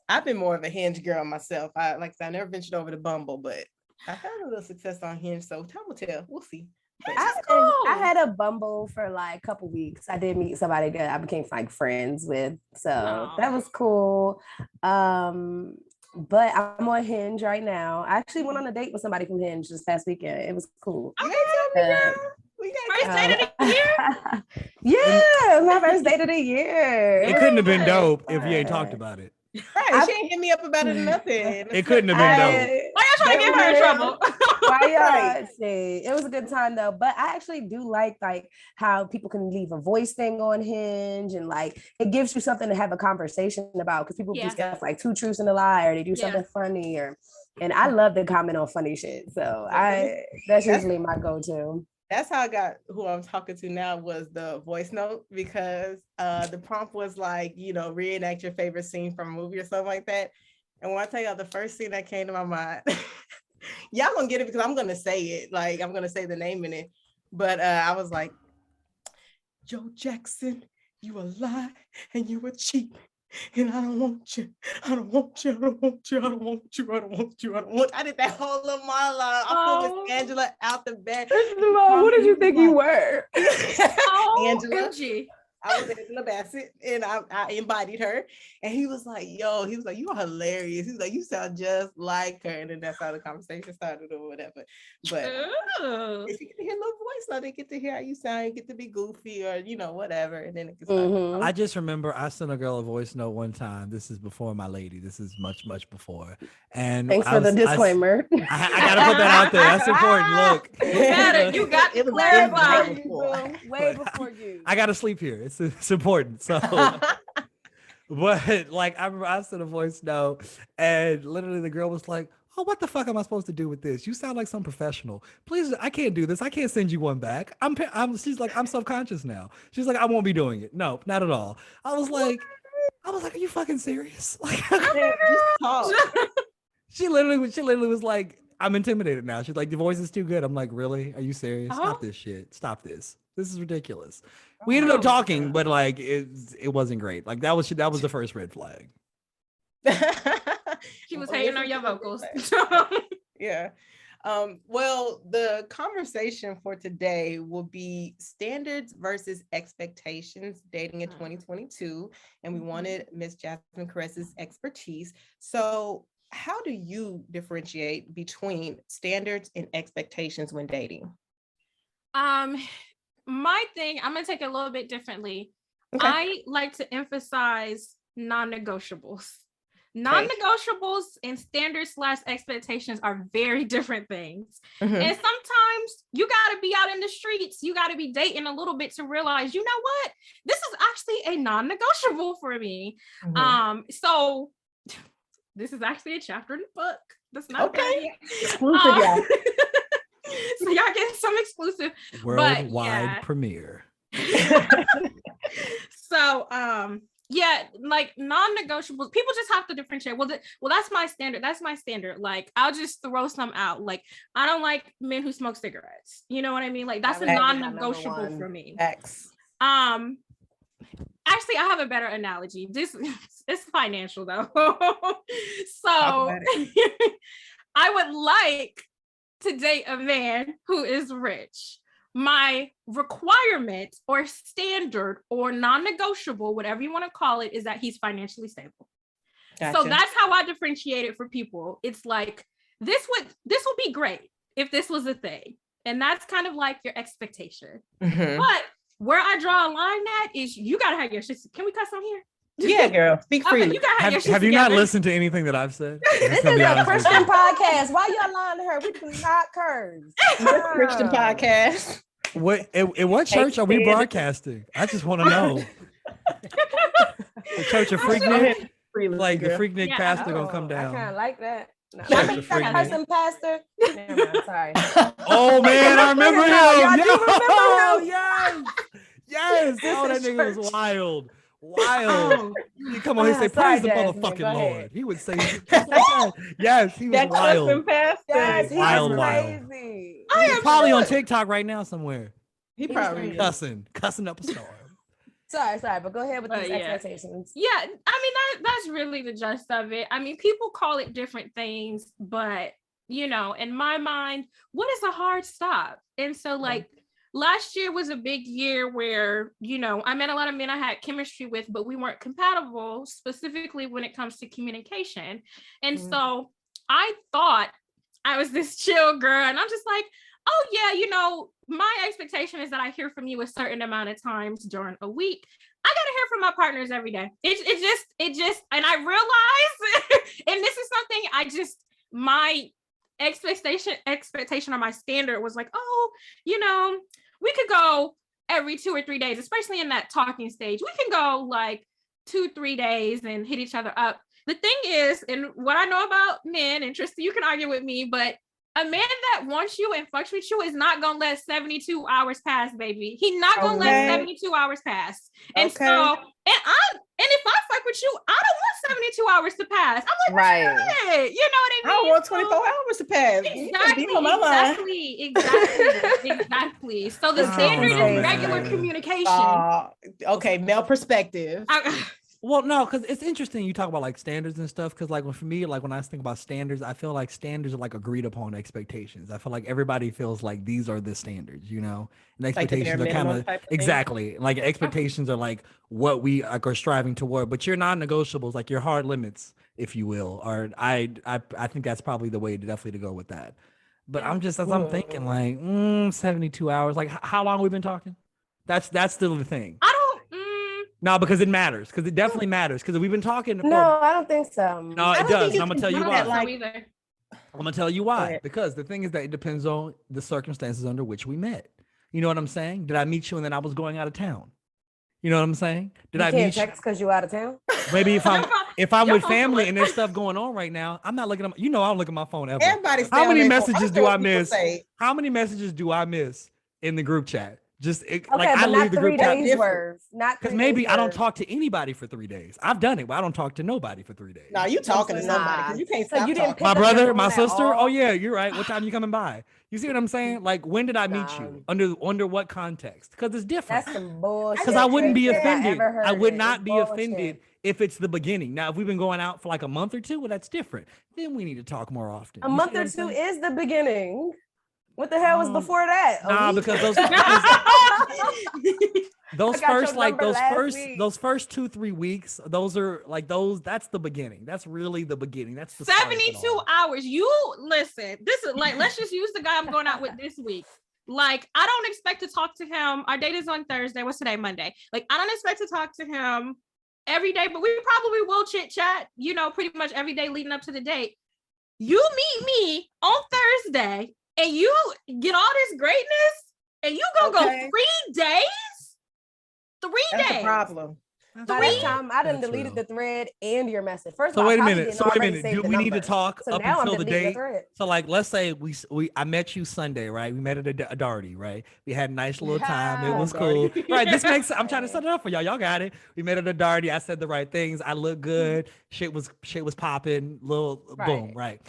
I've been more of a Hinge girl myself. I never ventured over to Bumble, but I had a little success on Hinge. So time will tell. We'll see. I had a Bumble for like a couple weeks. I did meet somebody that I became like friends with, so that was cool. But I'm on Hinge right now. I actually went on a date with somebody from Hinge this past weekend. It was cool. First date of the year? Yeah, my first date of the year. It couldn't have been dope if you ain't talked about it. Right, she ain't hit me up about it or nothing. It couldn't have been dope. Why y'all trying to get her in trouble? It was a good time though. But I actually do like how people can leave a voice thing on Hinge, and like it gives you something to have a conversation about, because people do stuff like 2 truths and a lie, or they do something funny, and I love to comment on funny shit. So that's usually my go-to. That's how I got who I'm talking to now, was the voice note, because the prompt was like, reenact your favorite scene from a movie or something like that. And when I tell y'all the first scene that came to my mind, y'all gonna get it because I'm gonna say it. Like I'm gonna say the name in it. But I was like, Joe Jackson, you a lie and you a cheat. and I don't want you. I don't want you. I don't want you. I don't want you. I don't want you. I don't want you. I did that whole little monologue. I pulled Miss Angela out the bed. First of all, who did you think you were? Angela. OMG. I was Angela Bassett and I embodied her. And he was like, yo, he was like, you are hilarious. He was like, you sound just like her. And then that's how the conversation started or whatever. But if you get to hear a little voice, so they get to hear how you sound, you get to be goofy or, you know, whatever. And then it can start. I just remember I sent a girl a voice note one time. This is before my lady. This is much, much before. And thanks for the disclaimer. I gotta put that out there. That's important. Look, you got to clarify. Way before you. I gotta sleep here. It's important. So, but like I remember I sent a voice note, and literally the girl was like, "Oh, what the fuck am I supposed to do with this? You sound like some professional. Please, I can't do this. I can't send you one back. She's like, I'm self-conscious now. She's like, I won't be doing it. No, not at all. I was like, are you fucking serious? Like, she literally was like, I'm intimidated now. She's like, the voice is too good. I'm like, really? Are you serious? Stop this shit. Stop this. This is ridiculous. We ended up talking, but like it wasn't great. Like that was the first red flag. She was hating on your vocals. Yeah. Well, the conversation for today will be standards versus expectations dating in 2022. And we wanted Miss Jazmine Karess's expertise. So how do you differentiate between standards and expectations when dating? My thing, I'm gonna take it a little bit differently. Okay. I like to emphasize non-negotiables. Non-negotiables and standards/expectations are very different things. And sometimes you got to be out in the streets, you got to be dating a little bit to realize, you know what, this is actually a non-negotiable for me. So this is actually a chapter in the book. That's not okay. Exclusive, y'all. So y'all get some exclusive worldwide premiere. So yeah, like non-negotiables, people just have to differentiate. Well, that's my standard. That's my standard. Like, I'll just throw some out. Like, I don't like men who smoke cigarettes. You know what I mean? Like, that's a non-negotiable for me. X. Actually, I have a better analogy. This it's financial though. So I would like to date a man who is rich. My requirement or standard or non-negotiable, whatever you want to call it, is that he's financially stable. Gotcha. So that's how I differentiate it for people. It's like, this would be great if this was a thing. And that's kind of like your expectation. But where I draw a line at is you got to have your shit. Can we cuss on here? Yeah, girl. Speak freely. Okay, have you not listened to anything that I've said? This is a Christian podcast. Why y'all lying to her? We do not curse. Christian podcast. In what church are we broadcasting? I just want to know. The Church of Freaknik? Like the Freaknik pastor gonna come down. I kind of like that. No. Church of Freaknik. Person pastor. Never mind, sorry. Oh man, I remember him. Y'all do remember him? Yes. Oh, that nigga was wild. Come on, he say, praise the motherfucking Lord. He would say just like that. Yes, he was wild. Yes, he wild. crazy. He's probably on TikTok right now somewhere. He probably cussing up a storm. Sorry, but go ahead with these expectations. Yeah, I mean that's really the gist of it. I mean, people call it different things, but you know, in my mind, what is a hard stop? And so like last year was a big year where, you know, I met a lot of men I had chemistry with, but we weren't compatible, specifically when it comes to communication. And so I thought I was this chill girl, and I'm just like, oh yeah, you know, my expectation is that I hear from you a certain amount of times during a week. I gotta hear from my partners every day. It just, and I realized, and this is something my expectation or my standard was like, oh, you know, we could go every 2 or 3 days, especially in that talking stage. We can go like 2-3 days and hit each other up. The thing is, and what I know about men, and Tristan, you can argue with me, but a man that wants you and fucks with you is not gonna let 72 hours pass, baby. He's not gonna let 72 hours pass. And so, and if I fuck with you, I don't want 72 hours to pass. I'm like, right. You know what I mean? I don't want 24 hours to pass. Exactly. So the standard is regular communication. Okay, male perspective. Well, no, because it's interesting you talk about like standards and stuff. Because like for me, like when I think about standards, I feel like standards are like agreed upon expectations. I feel like everybody feels like these are the standards, you know, and Like the bare expectations are kind minimum of type of thing. exactly like expectations are like what we like, are striving toward. But your non-negotiables, like your hard limits, if you will, are I think that's probably the way to definitely to go with that. But Yeah. I'm just as I'm thinking like 72 hours. Like how long we been talking? That's still the thing. I don't. No, because it matters. Because it definitely matters. Because we've been talking for No, I don't think so. no, I it don't does. think And you I'm gonna can tell you do why. that, like- either. I'm gonna tell you why. ahead. Because the thing is that it depends on the circumstances under which we met. You know what I'm saying? Did I meet you and then I was going out of town? You know what I'm saying? Did You I can't meet you? text because you out of town? Maybe if I'm Your with phone family flipped. and there's stuff going on right now, I'm not looking at you know I don't look at my phone ever. Everybody's How many down there, so messages don't do care I what people miss? say. How many messages do I miss in the group chat? Just like Okay, I but leave not the 3 group chat. days worth. Not Because 3 maybe days I don't worth. talk to anybody for 3 days. I've done it, but I don't talk to nobody for 3 days. Nah, you talking to somebody because you can't So stop you didn't talking. pick My up brother, your my phone at sister. Oh all? yeah, you're right. What time you coming by? You see what I'm saying? Like when did I meet you? Under what context? Because it's different. That's some bullshit. Because I wouldn't be If I offended. ever heard I would it. not It's be bullshit. offended if it's the beginning. Now, if we've been going out for like a month or two, well, that's different. Then we need to talk more often. A You see month what or I'm two saying? is the beginning. What the hell was before that? A Nah, week? because those those I got your first like number last week. those first 2-3 weeks, those are like those. That's the beginning. That's really the beginning. That's the start of it 72 all. hours. You listen. This is like, let's just use the guy I'm going out with this week. Like, I don't expect to talk to him. Our date is on Thursday. What's today? Monday. Like, I don't expect to talk to him every day, but we probably will chit chat, you know, pretty much every day leading up to the date. You meet me on Thursday and you get all this greatness and you gonna Okay. go 3 days? 3 That's days. the problem. By that time, I done That's deleted real. the thread and your message. First So of all, wait a I probably minute. didn't So wait a already minute. save Do the we need to number. talk So up now I'm until the deleting the date? thread. So like, let's say I met you Sunday, right? We met at a Darty, right? We had a nice little time. It was cool, right? This makes. I'm trying to set it up for y'all. Y'all got it. We met at a Darty. I said the right things. I looked good. Shit was popping. Little boom, right?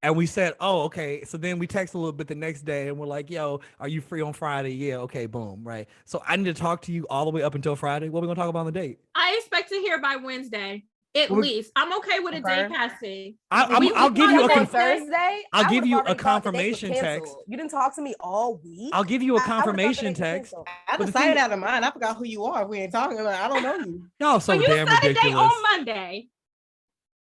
And we said, oh, okay. So then we text a little bit the next day and we're like, yo, are you free on Friday? Yeah, okay, boom, right? So I need to talk to you all the way up until Friday. What are we gonna talk about on the date? I expect to hear by Wednesday, at Well, least. I'm okay with a day Okay. passing. I'll give you a On conf- Thursday, I'll I give would've you a already thought the date was confirmation text. canceled. You didn't talk to me all week. I'll give you a I would've thought the confirmation date was text. canceled. I But the decided thing- out of mind. I forgot who you are. We ain't talking about. I don't know you. Y'all So so you damn set a date ridiculous. on Monday,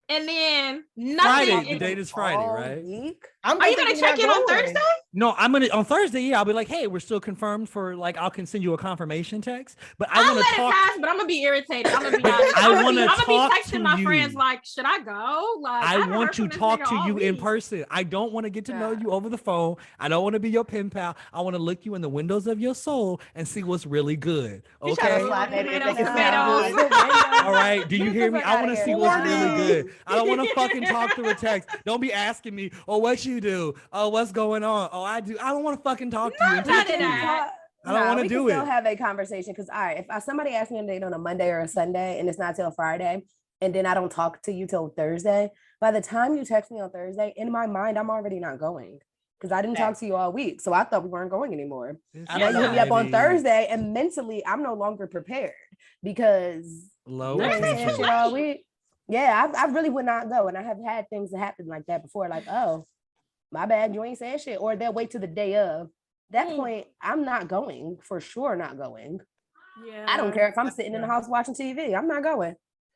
and then nothing. Friday, the date is Friday, All right? week? I'm Are you thinking gonna check you're in on not going. Thursday? No, I'm gonna on Thursday. Yeah, I'll be like, hey, we're still confirmed for like. I can send you a confirmation text, but I I'll want let to it talk. pass, but I'm gonna be irritated. I'm gonna be But honest. I I'm wanna gonna be talk texting to my you. friends like, should I go? Like, I haven't want heard to from this talk nigga to all you in week. person. I don't want to get to know Yeah. you over the phone. I don't want to be your pen pal. I want to look you in the windows of your soul and see what's really good. You trying to Okay. slide that in, Tomatoes, make it sound tomatoes. good. All right. Do you Get hear the me? fuck I outta want to here. see what's really Warning. good. I don't want to fucking talk through a text. Don't be asking me, oh, what you do? Oh, what's going on? Oh, I do. I don't want to fucking talk to you. and none text of you. that. I don't wanna we do can still it. have a conversation because if somebody asks me on a date on a Monday or a Sunday and it's not till Friday, and then I don't talk to you till Thursday, by the time you text me on Thursday, in my mind, I'm already not going because I didn't talk to you all week. So I thought we weren't going anymore. I Now don't you hit me up on Society, Thursday, and mentally, I'm no longer prepared because low you ain't saying attention. shit all week. Yeah, I really would not go. And I have had things that happen like that before, like, oh, my bad, you ain't saying shit. Or they'll wait till the day of. That point, I'm not going, for sure not going. Yeah. I don't care if I'm sitting in the house watching TV. I'm not going.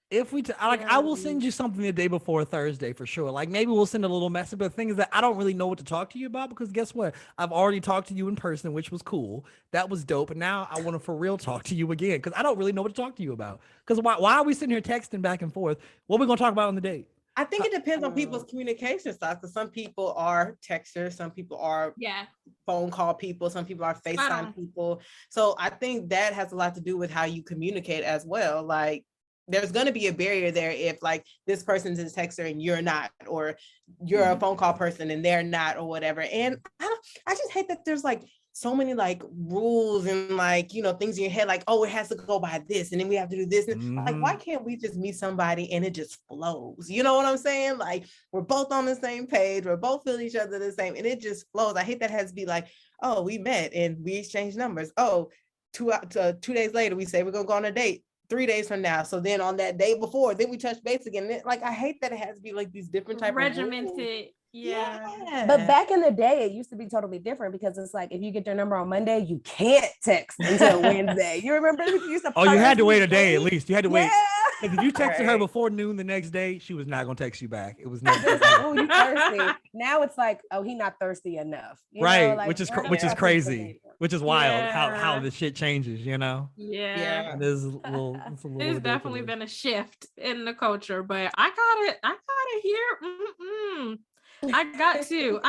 If we I will send you something the day before Thursday for sure. Like maybe we'll send a little message. But the thing is that I don't really know what to talk to you about because guess what? I've already talked to you in person, which was cool. That was dope. And now I want to for real talk to you again because I don't really know what to talk to you about. Because why are we sitting here texting back and forth? What are we gonna talk about on the date? I think it depends on people's communication style. Because some people are texters, some people are Yeah. phone call people, some people are on. FaceTime people. So I think that has a lot to do with how you communicate as well. Like there's going to be a barrier there if like this person's a texter and you're not, or you're a phone call person and they're not, or whatever. And I just hate that there's like so many like rules and like, you know, things in your head, like, oh, it has to go by this. And then we have to do this. And like, why can't we just meet somebody and it just flows? You know what I'm saying? Like we're both on the same page. We're both feeling each other the same and it just flows. I hate that has to be like, oh, we met and we exchanged numbers. Oh, 2 days later, we say we're going to go on a date. 3 days from now. So then on that day before, then we touch base again. Like, I hate that it has to be like these different type of regimented. Yeah. But back in the day, it used to be totally different because it's like if you get their number on Monday, you can't text until Wednesday. You remember you used to you had to wait a day at least. You had to wait. Yeah. If you texted her before noon the next day, she was not gonna text you back. It was never. Oh, you thirsty? Now it's like, oh, he not thirsty enough. You right, know, like, which is crazy, which is wild how the shit changes. You know. Yeah. And there's There's definitely been a shift in the culture, but I gotta hear. I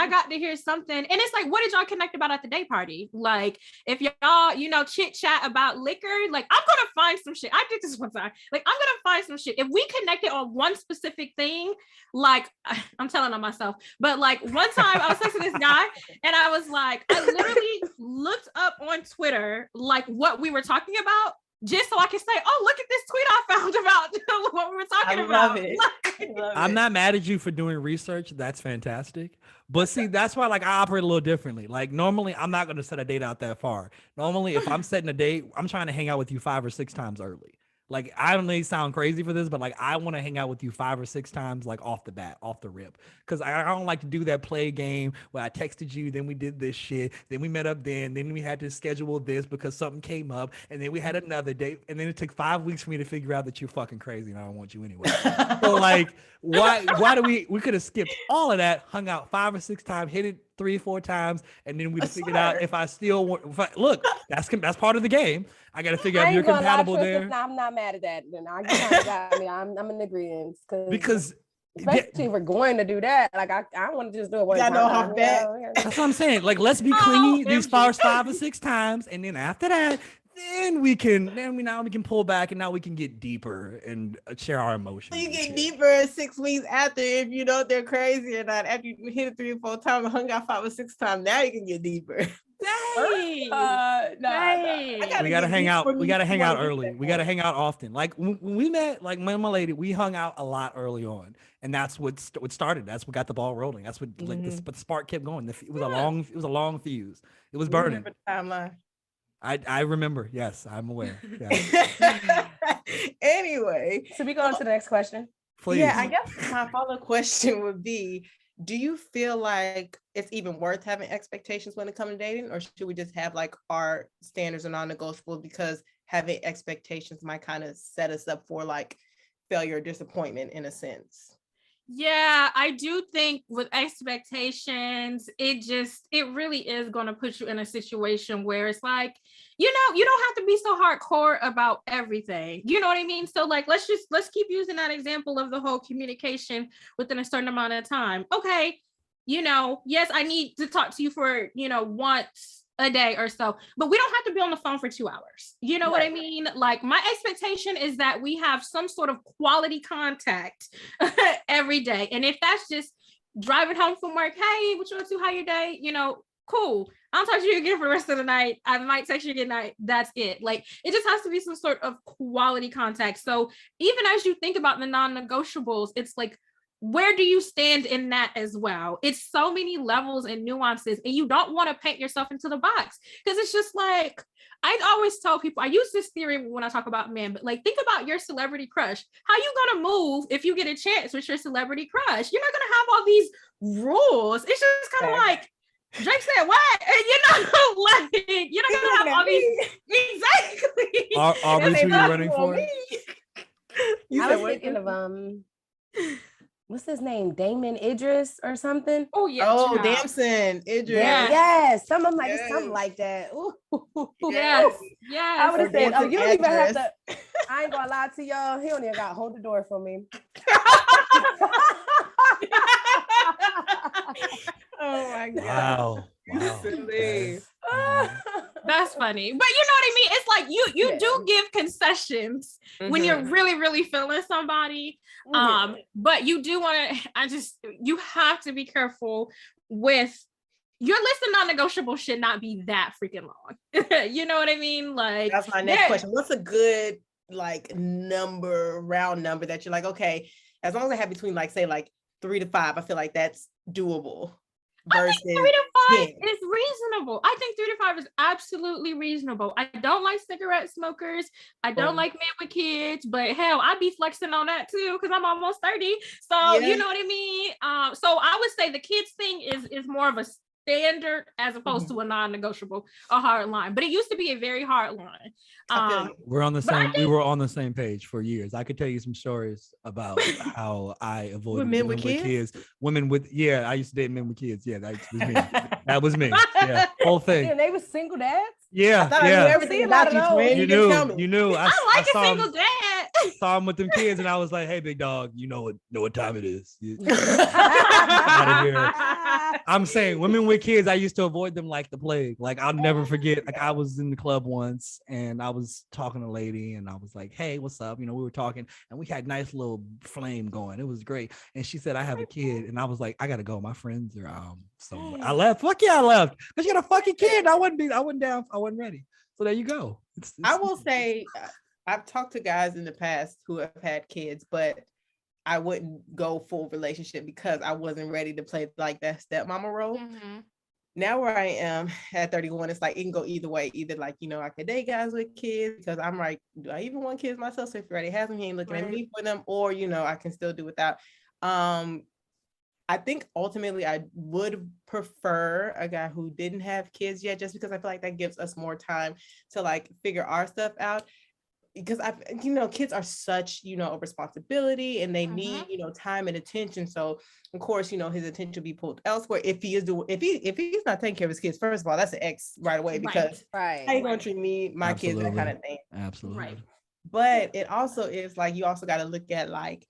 got to hear something. And it's like, what did y'all connect about at the day party? Like, if y'all, chit chat about liquor, like, I'm gonna find some shit. I did this one time. Like, I'm gonna find some shit. If we connected on one specific thing, like, I'm telling on myself, but like one time I was texting this guy and I was like, I literally looked up on Twitter, like what we were talking about, just so I can say, oh, look at this tweet I found about what we were talking about. Love it. I'm not mad at you for doing research. That's fantastic. But see, that's why like I operate a little differently. Like normally I'm not going to set a date out that far. Normally, if I'm setting a date, I'm trying to hang out with you 5 or 6 times early. Like, I don't may sound crazy for this, but like I want to hang out with you 5 or 6 times, like off the bat, off the rip. Cause I don't like to do that play game where I texted you, then we did this shit, then we met up, then we had to schedule this because something came up, and then we had another date, and then it took 5 weeks for me to figure out that you're fucking crazy and I don't want you anyway. So like, why do we could have skipped all of that, hung out 5 or 6 times, hit it 3 or 4 times, and then we figured out if I still want. Look, that's part of the game. I got to figure out if you're compatible there. I'm not mad at that. Then I got me. I'm in agreement because especially if we're going to do that. Like I want to just do it one time. That's what I'm saying. Like, let's be clingy these first 5 or 6 times, and then after that, then we can pull back, and now we can get deeper and share our emotions. So you get deeper 6 weeks after, if you know they're crazy or not. After you hit it 3 or 4 times and hung out 5 or 6 times, now you can get deeper. Dang. We gotta hang out. We gotta hang out early. We gotta hang out often. Like when we met, like my lady, we hung out a lot early on, and that's what started. That's what got the ball rolling. That's what like the spark kept going. It was a long fuse. It was burning. Timeline. I remember. Yes, I'm aware. Yeah. Anyway, so we go on to the next question. Please. Yeah, I guess my follow-up question would be, do you feel like it's even worth having expectations when it comes to dating, or should we just have like our standards are non-negotiable, because having expectations might kind of set us up for like failure or disappointment in a sense? Yeah, I do think with expectations, it really is going to put you in a situation where it's like, you don't have to be so hardcore about everything. You know what I mean? So like, let's keep using that example of the whole communication within a certain amount of time. Okay. Yes, I need to talk to you for, once a day or so, but we don't have to be on the phone for 2 hours. You know what I mean? Like, my expectation is that we have some sort of quality contact every day. And if that's just driving home from work, hey, what you want to do? How your day? Cool. I'll talk to you again for the rest of the night. I might text you again night. That's it. Like, it just has to be some sort of quality contact. So even as you think about the non-negotiables, it's like, where do you stand in that as well? It's so many levels and nuances, and you don't want to paint yourself into the box, because it's just like, I always tell people, I use this theory when I talk about men, but like, think about your celebrity crush. How you gonna move if you get a chance with your celebrity crush? You're not gonna have all these rules. It's just kind of like, Drake said what? And like, you're not gonna have all these. Exactly. Aubrey, who you running for? I was thinking of what's his name? Damon Idris or something? Oh yeah. Oh, Damson Idris. Yes. Something like that. Ooh. Yes. Yes. I would have said, you don't even have to. I ain't gonna lie to y'all. He don't even got to hold the door for me. Oh my God. Wow. That's funny. But you know what I mean? It's like you do give concessions when you're really, really feeling somebody. But you do want to, you have to be careful with your list of non-negotiable should not be that freaking long. You know what I mean? Like, that's my next question. What's a good like round number that you're like, okay, as long as I have between like, say like 3 to 5, I feel like that's doable. Versus, I think 3 to again. is reasonable. I think 3 to 5 is absolutely reasonable. I don't like cigarette smokers. I don't like men with kids, but hell, I be flexing on that too because I'm almost 30. So you know what I mean? So I would say the kids thing is more of a standard as opposed to a non-negotiable, a hard line. But it used to be a very hard line. We're on the same. We were on the same page for years. I could tell you some stories about how I avoided men women with with kids? women with I used to date men with kids. Yeah, that was me. That was me. Yeah, whole thing. And they were single dads. Yeah, I thought I knew everything about you, twin. You You didn't tell me. knew. You knew. I like a saw single him, dad. saw him with them kids, and I was like, "Hey, big dog, you know what time it is." Out of here. I'm saying women with kids, I used to avoid them like the plague. Like I'll never forget. Like I was in the club once and I was talking to a lady and I was like, "Hey, what's up?" You know, we were talking and we had nice little flame going. It was great. And she said, "I have a kid." And I was like, "I gotta go. My friends are somewhere." I left. Fuck yeah, I left. Because you got a fucking kid. I wasn't down. I wasn't ready. So there you go. I will say I've talked to guys in the past who have had kids, but I wouldn't go full relationship because I wasn't ready to play like that stepmama role. Mm-hmm. Now where I am at 31, it's like it can go either way. Either like, I could date guys with kids because I'm like, do I even want kids myself? So if he already has them, he ain't looking at me for them, or I can still do without. I think ultimately I would prefer a guy who didn't have kids yet, just because I feel like that gives us more time to like figure our stuff out. Because kids are such, a responsibility and they need, time and attention. So of course, his attention will be pulled elsewhere if he is if he's not taking care of his kids. First of all, that's an X right away because how you gonna treat me, my kids, that kind of thing. Absolutely. Right. But it also is like you also got to look at like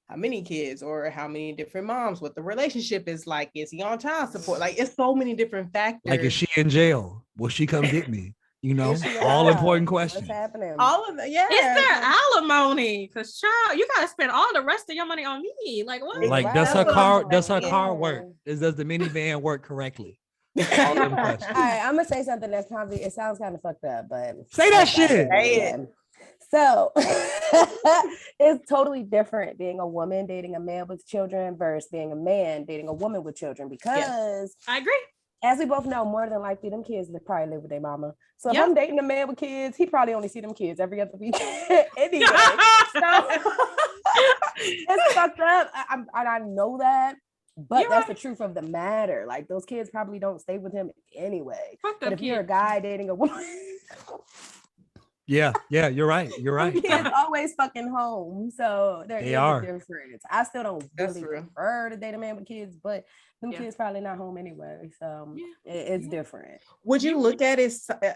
how many kids or how many different moms, what the relationship is like. Is he on child support? Like it's so many different factors. Like, is she in jail? Will she come get me? All important questions. What's happening? All of that, yeah. Is there alimony? Because child, you gotta spend all the rest of your money on me. Like what? Like, does her car work? Does the minivan work correctly? All them questions. All right, I'm gonna say something that's probably it sounds kind of fucked up, but say that shit. Say it. So it's totally different being a woman dating a man with children versus being a man dating a woman with children, because I agree. As we both know, more than likely them kids they probably live with their mama. So if I'm dating a man with kids, he probably only see them kids every other week anyway. So it's fucked up. I know that. But that's the truth of the matter. Like those kids probably don't stay with him anyway. But if you're a guy dating a woman, yeah, you're right. Kids always fucking home, so they are different. I still don't really prefer to date a man with kids, but them kids probably not home anyway, so it's different. Would you look at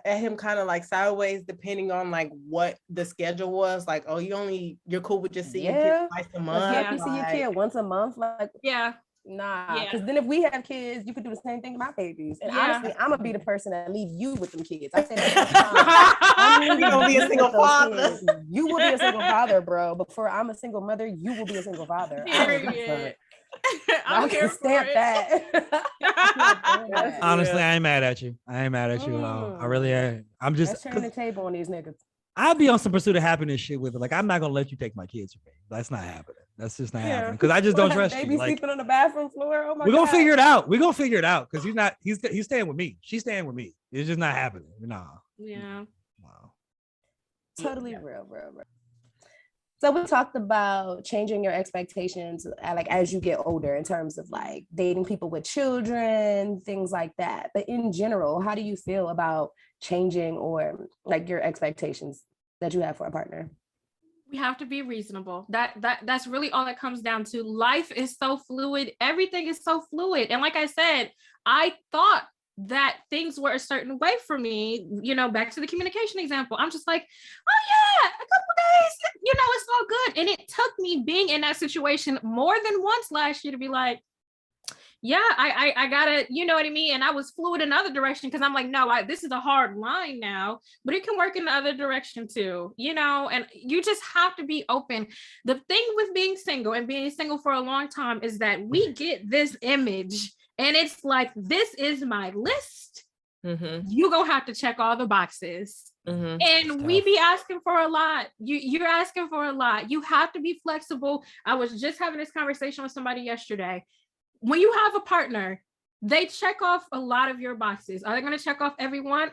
him kind of like sideways, depending on like what the schedule was? Like, oh, you're cool with just seeing kids twice a month. If you see your kid once a month, like nah, because then if we have kids, you could do the same thing to my babies. And honestly, I'm gonna be the person that leave you with them kids. I say that you're gonna be a single father. You will be a single father, bro. Before I'm a single mother, you will be a single father. I can stamp that. Honestly, I ain't mad at you. I really am. I'm just turning the table on these niggas. I'll be on some pursuit of happiness shit with it. Like, I'm not gonna let you take my kids from me. That's not happening. That's just not happening. Because I just don't trust you. Like, sleeping on the bathroom floor. Oh my God. We're gonna figure it out. Because he's staying with me. She's staying with me. It's just not happening. Nah. Yeah. Wow. Totally real. So we talked about changing your expectations like as you get older in terms of like dating people with children, things like that. But in general, how do you feel about changing or like your expectations that you have for a partner? We have to be reasonable. That's really all it comes down to. Life is so fluid. Everything is so fluid. And like I said, I thought that things were a certain way for me, back to the communication example. I'm just like, oh yeah, a couple days, it's all good. And it took me being in that situation more than once last year to be like, yeah, I gotta, you know what I mean? And I was fluid in the other direction because I'm like, no, this is a hard line now, but it can work in the other direction too, and you just have to be open. The thing with being single and being single for a long time is that we get this image and it's like, this is my list. Mm-hmm. You gonna have to check all the boxes. Mm-hmm. And we be asking for a lot. You're asking for a lot. You have to be flexible. I was just having this conversation with somebody yesterday. When you have a partner, they check off a lot of your boxes. Are they going to check off everyone?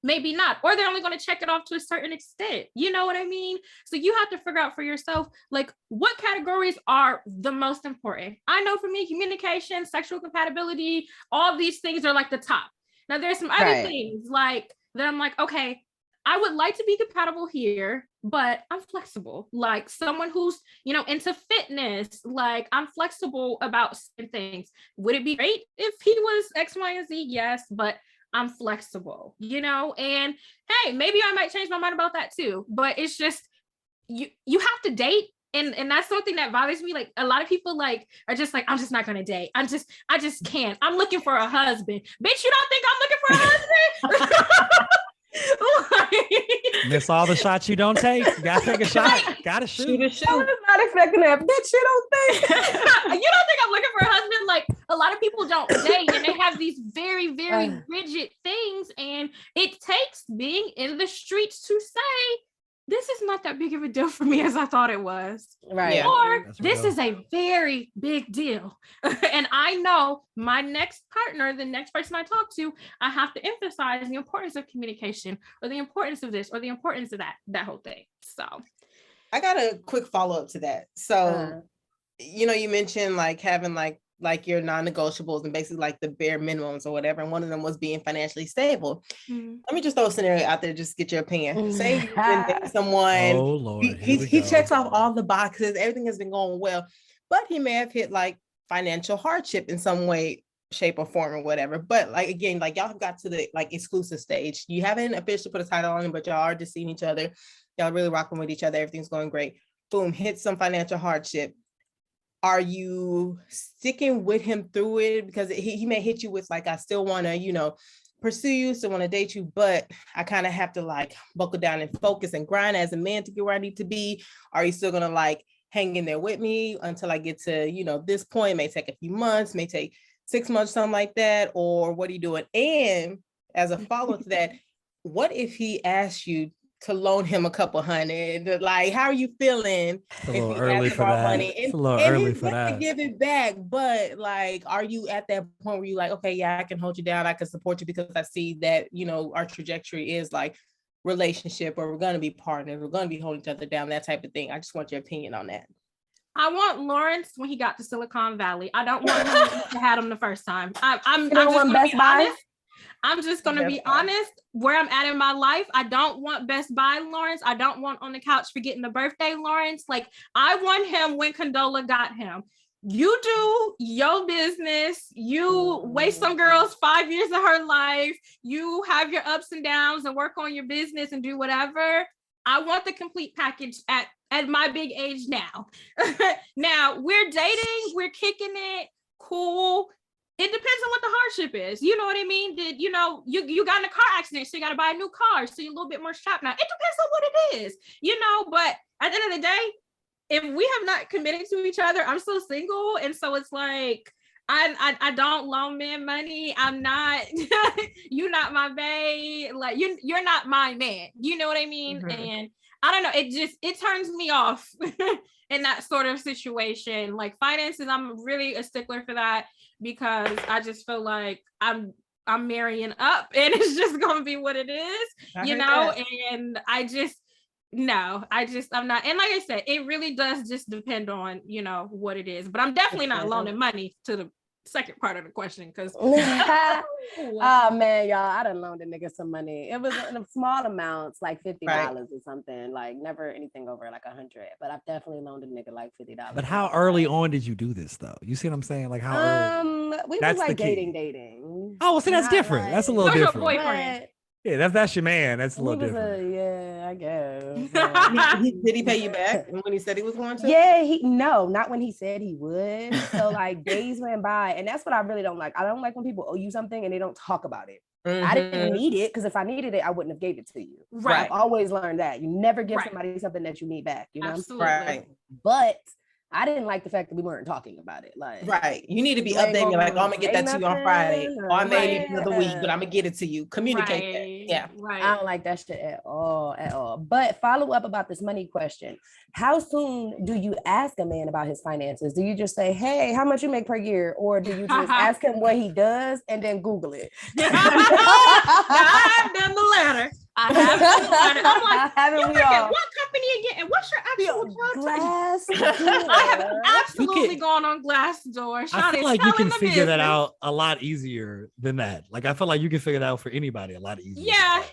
Maybe not. Or they're only going to check it off to a certain extent. You know what I mean? So you have to figure out for yourself, like, what categories are the most important. I know for me, communication, sexual compatibility, all these things are like the top. Now there's some other things like that I'm like, okay, I would like to be compatible here, but I'm flexible. Like someone who's, into fitness, like I'm flexible about certain things. Would it be great if he was X, Y, and Z? Yes, but I'm flexible, and hey, maybe I might change my mind about that too. But it's just, you have to date. And that's something that bothers me. Like a lot of people are just like, I'm just not gonna date. I just can't. I'm looking for a husband. Bitch, you don't think I'm looking for a husband? Miss all the shots you don't take. You gotta take a shot. Gotta shoot. I was not expecting that. Bitch, you don't think. You don't think I'm looking for a husband? Like a lot of people don't date and they have these very, very rigid things. And it takes being in the streets to say, this is not that big of a deal for me as I thought it was. Right. Or this is a very big deal. And I know my next partner, the next person I talk to, I have to emphasize the importance of communication or the importance of this or the importance of that whole thing. So I got a quick follow-up to that. So, you mentioned like having like your non-negotiables and basically like the bare minimums or whatever. And one of them was being financially stable. Let me just throw a scenario out there, just get your opinion. Say you've been dating someone, oh Lord, he checks off all the boxes, everything has been going well, but he may have hit like financial hardship in some way, shape or form or whatever. But like, again, like y'all have got to the like exclusive stage. You haven't officially put a title on it, but y'all are just seeing each other. Y'all really rocking with each other. Everything's going great. Boom, hit some financial hardship. Are you sticking with him through it? Because he may hit you with like, I still want to, pursue you, still want to date you, but I kind of have to like buckle down and focus and grind as a man to get where I need to be. Are you still going to like hang in there with me until I get to, this point? It may take a few months, may take 6 months, something like that. Or what are you doing? And as a follow-up to that, what if he asks you to loan him a couple $100? Like, how are you feeling? It's a little early for that. Money? It's a little early for that. To give it back, but like, are you at that point where you like, okay, yeah, I can hold you down, I can support you because I see that our trajectory is like relationship, or we're gonna be partners, we're gonna be holding each other down, that type of thing. I just want your opinion on that. I want Lawrence when he got to Silicon Valley. I don't want him to had him the first time. I'm just gonna be honest. I'm just going to be honest where I'm at in my life. I don't want Best Buy Lawrence. I don't want on the couch forgetting the birthday Lawrence. Like, I want him when Condola got him. You do your business. You waste some girl's 5 years of her life. You have your ups and downs and work on your business and do whatever. I want the complete package at my big age now. Now, we're dating. We're kicking it. Cool. It depends on what the hardship is. You know what I mean? Did you got in a car accident, so you got to buy a new car, so you're a little bit more strapped now. It depends on what it is, but at the end of the day, if we have not committed to each other, I'm still single. And so it's like, I don't loan men money. I'm not, you're not my bae. Like you're not my man. You know what I mean? Mm-hmm. And I don't know. It turns me off in that sort of situation. Like finances, I'm really a stickler for that, because I just feel like I'm marrying up and it's just going to be what it is, and I'm not. And like I said, it really does just depend on, what it is, but I'm definitely not loaning money to the second part of the question, because oh man, y'all, I done loaned a nigga some money. It was in small amounts, like $50 or something, like never anything over like 100, but I've definitely loaned a nigga like $50. But how early on did you do this though? You see what I'm saying? Like how early? We was like dating. Oh, well, see, that's different. Like, that's a little different. Boyfriend. Yeah, that's your man. That's a little different. Yeah, I guess. Did he pay you back when he said he was going to? Yeah, not when he said he would. So like days went by, and that's what I really don't like. I don't like when people owe you something and they don't talk about it. Mm-hmm. I didn't need it, because if I needed it, I wouldn't have gave it to you. Right. I've always learned that you never give somebody something that you need back. Absolutely. Right. But I didn't like the fact that we weren't talking about it. Like, right. You need to be You ain't updating. gonna Like, oh, I'm gonna get that to you on say Friday. nothing, Or I may need right. another week, but I'm gonna get it to you. Communicate that. Right. Yeah. Right. I don't like that shit at all. But follow up about this money question. How soon do you ask a man about his finances? Do you just say, hey, how much you make per year? Or do you just ask him what he does and then Google it? Now, I have done the latter. I'm like, Haven't you we work at all? what company again? And what's your actual job title? Glass I have door. absolutely gone on Glassdoor. I feel like you can figure that out a lot easier than that. Like, I feel like you can figure that out for anybody a lot easier. Yeah.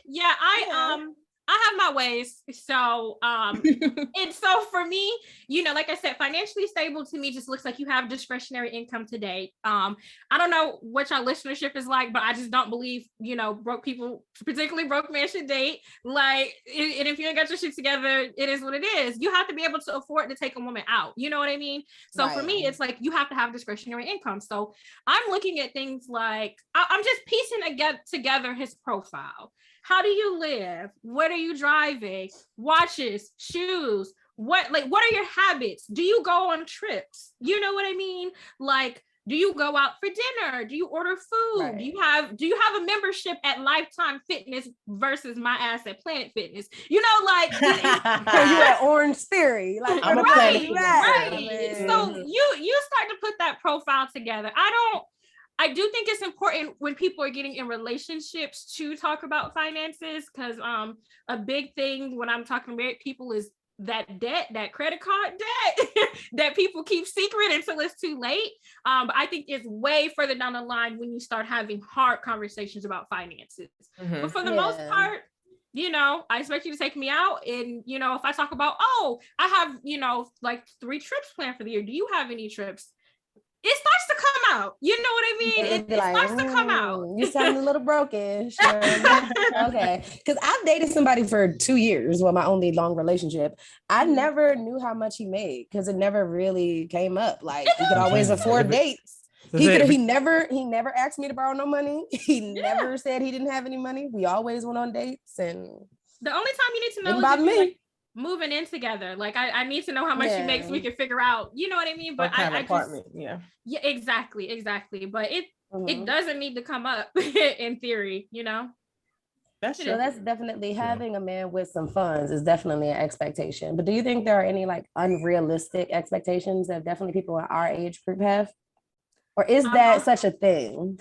I have my ways. So and so for me, like I said, financially stable to me just looks like you have discretionary income to date. I don't know what your listenership is like, but I just don't believe, broke people, particularly broke men, should date. Like, and if you ain't got your shit together, it is what it is. You have to be able to afford to take a woman out. You know what I mean? So for me, it's like you have to have discretionary income. So I'm looking at things like I'm just piecing together his profile. How do you live? What are you driving? Watches, shoes. What are your habits? Do you go on trips? You know what I mean? Like, do you go out for dinner? Do you order food? Right. Do you have a membership at Lifetime Fitness versus my ass at Planet Fitness? Like So you at Orange Theory. Like, I'm a right. So you start to put that profile together. I do think it's important when people are getting in relationships to talk about finances, because a big thing when I'm talking to married people is that debt, that credit card debt that people keep secret until it's too late. But I think it's way further down the line when you start having hard conversations about finances. Mm-hmm. But for the most part, I expect you to take me out. And, if I talk about, I have, like 3 trips planned for the year. Do you have any trips? It starts to come out. You know what I mean? It starts to come out. You sound a little broken. Okay. Because I've dated somebody for 2 years. Well, my only long relationship. I never knew how much he made because it never really came up. Like, he could always afford dates. He never asked me to borrow no money. He never said he didn't have any money. We always went on dates. And the only time you need to know about is me. Like, moving in together. Like, I need to know how much you make so we can figure out, you know what I mean? But I apartment, yeah, exactly. But it doesn't need to come up in theory, That's true. So that's definitely having a man with some funds is definitely an expectation. But do you think there are any like unrealistic expectations that definitely people in our age group have? Or is that such a thing?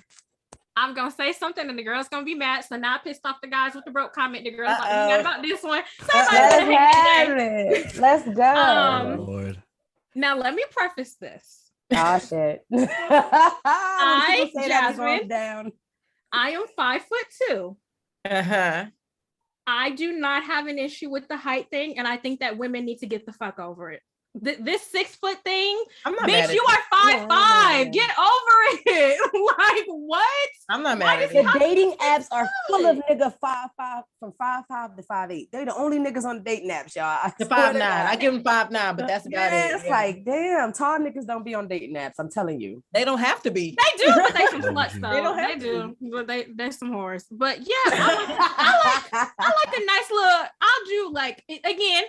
I'm gonna say something and the girl's gonna be mad. So now I pissed off the guys with the broke comment. The girl's like, we got about this one. Let's go. Lord. Now let me preface this. Oh shit. Jazmine, I am 5'2". Uh-huh. I do not have an issue with the height thing, and I think that women need to get the fuck over it. This 6 foot thing, bitch, you are 5'5". Get over it. Like, what? I'm not mad at it. The dating apps are full of nigga 5'5", from 5'5" to 5'8". They're the only niggas on the dating apps, y'all. The 5'9". I give them 5'9", but that's about it. It's like, damn, tall niggas don't be on dating apps. I'm telling you, they don't have to be. They do, but they some sluts though. They do, but they're some whores. But yeah, I like a nice little. I'll do like again.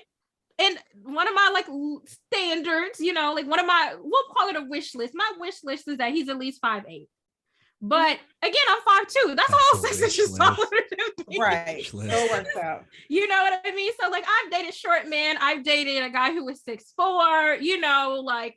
And one of my like standards, like one of my, we'll call it a wish list. My wish list is that he's at least 5'8". But again, I'm 5'2". That's all 6 inches taller than me. Right. So it works out. You know what I mean? So like I've dated short men. I've dated a guy who was 6'4", like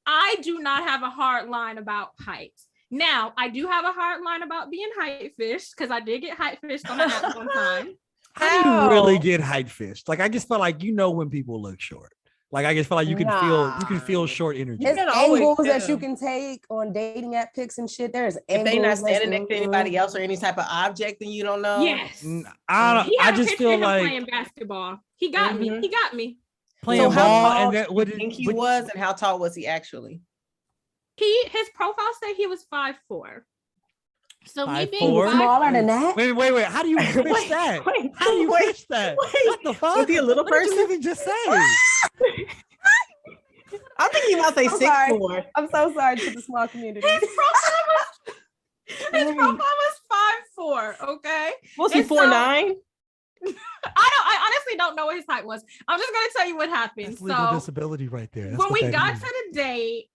I do not have a hard line about height. Now, I do have a hard line about being height fished because I did get height fished on the app one time. How do you really get height fished? Like, I just feel like when people look short. Like, I just feel like you can feel short energy. There's angles that you can take on dating app pics and shit. There's if they not standing next to anybody else or any type of object, then you don't know. Yes, I just feel like playing basketball. He got me. He got me playing ball. And that what think he was, and how tall was he actually? His profile said he was 5'4". So me being smaller than that. Wait. How do you fish that? How do you fish that? What the fuck? Was he a little person? What did you even just say? I think he might say 6'4". I'm so sorry to the small community. His profile was 5'4". Okay. Was he 4'9"? I honestly don't know what his height was. I'm just gonna tell you what happened. That's legal disability right there. That's when what we that got is. to the date,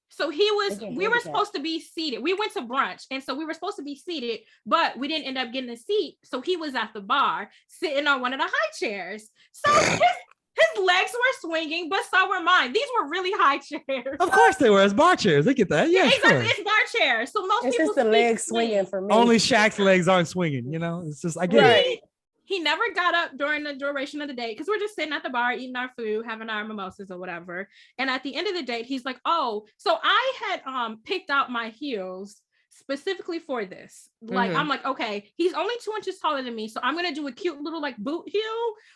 so we were supposed to be seated. We went to brunch, and so we were supposed to be seated, but we didn't end up getting a seat. So he was at the bar, sitting on one of the high chairs. So his legs were swinging, but so were mine. These were really high chairs. Of course they were. It's bar chairs. They get that. Yeah, exactly. sure. It's bar chairs. So most It's people's just the feet legs swinging for me. Only Shaq's legs aren't swinging. You know, it's just I get it. He never got up during the duration of the date because we're just sitting at the bar eating our food, having our mimosas or whatever. And at the end of the date, he's like, "Oh, so I had picked out my heels specifically for this." Like, I'm like, okay, he's only 2 inches taller than me, so I'm gonna do a cute little like boot heel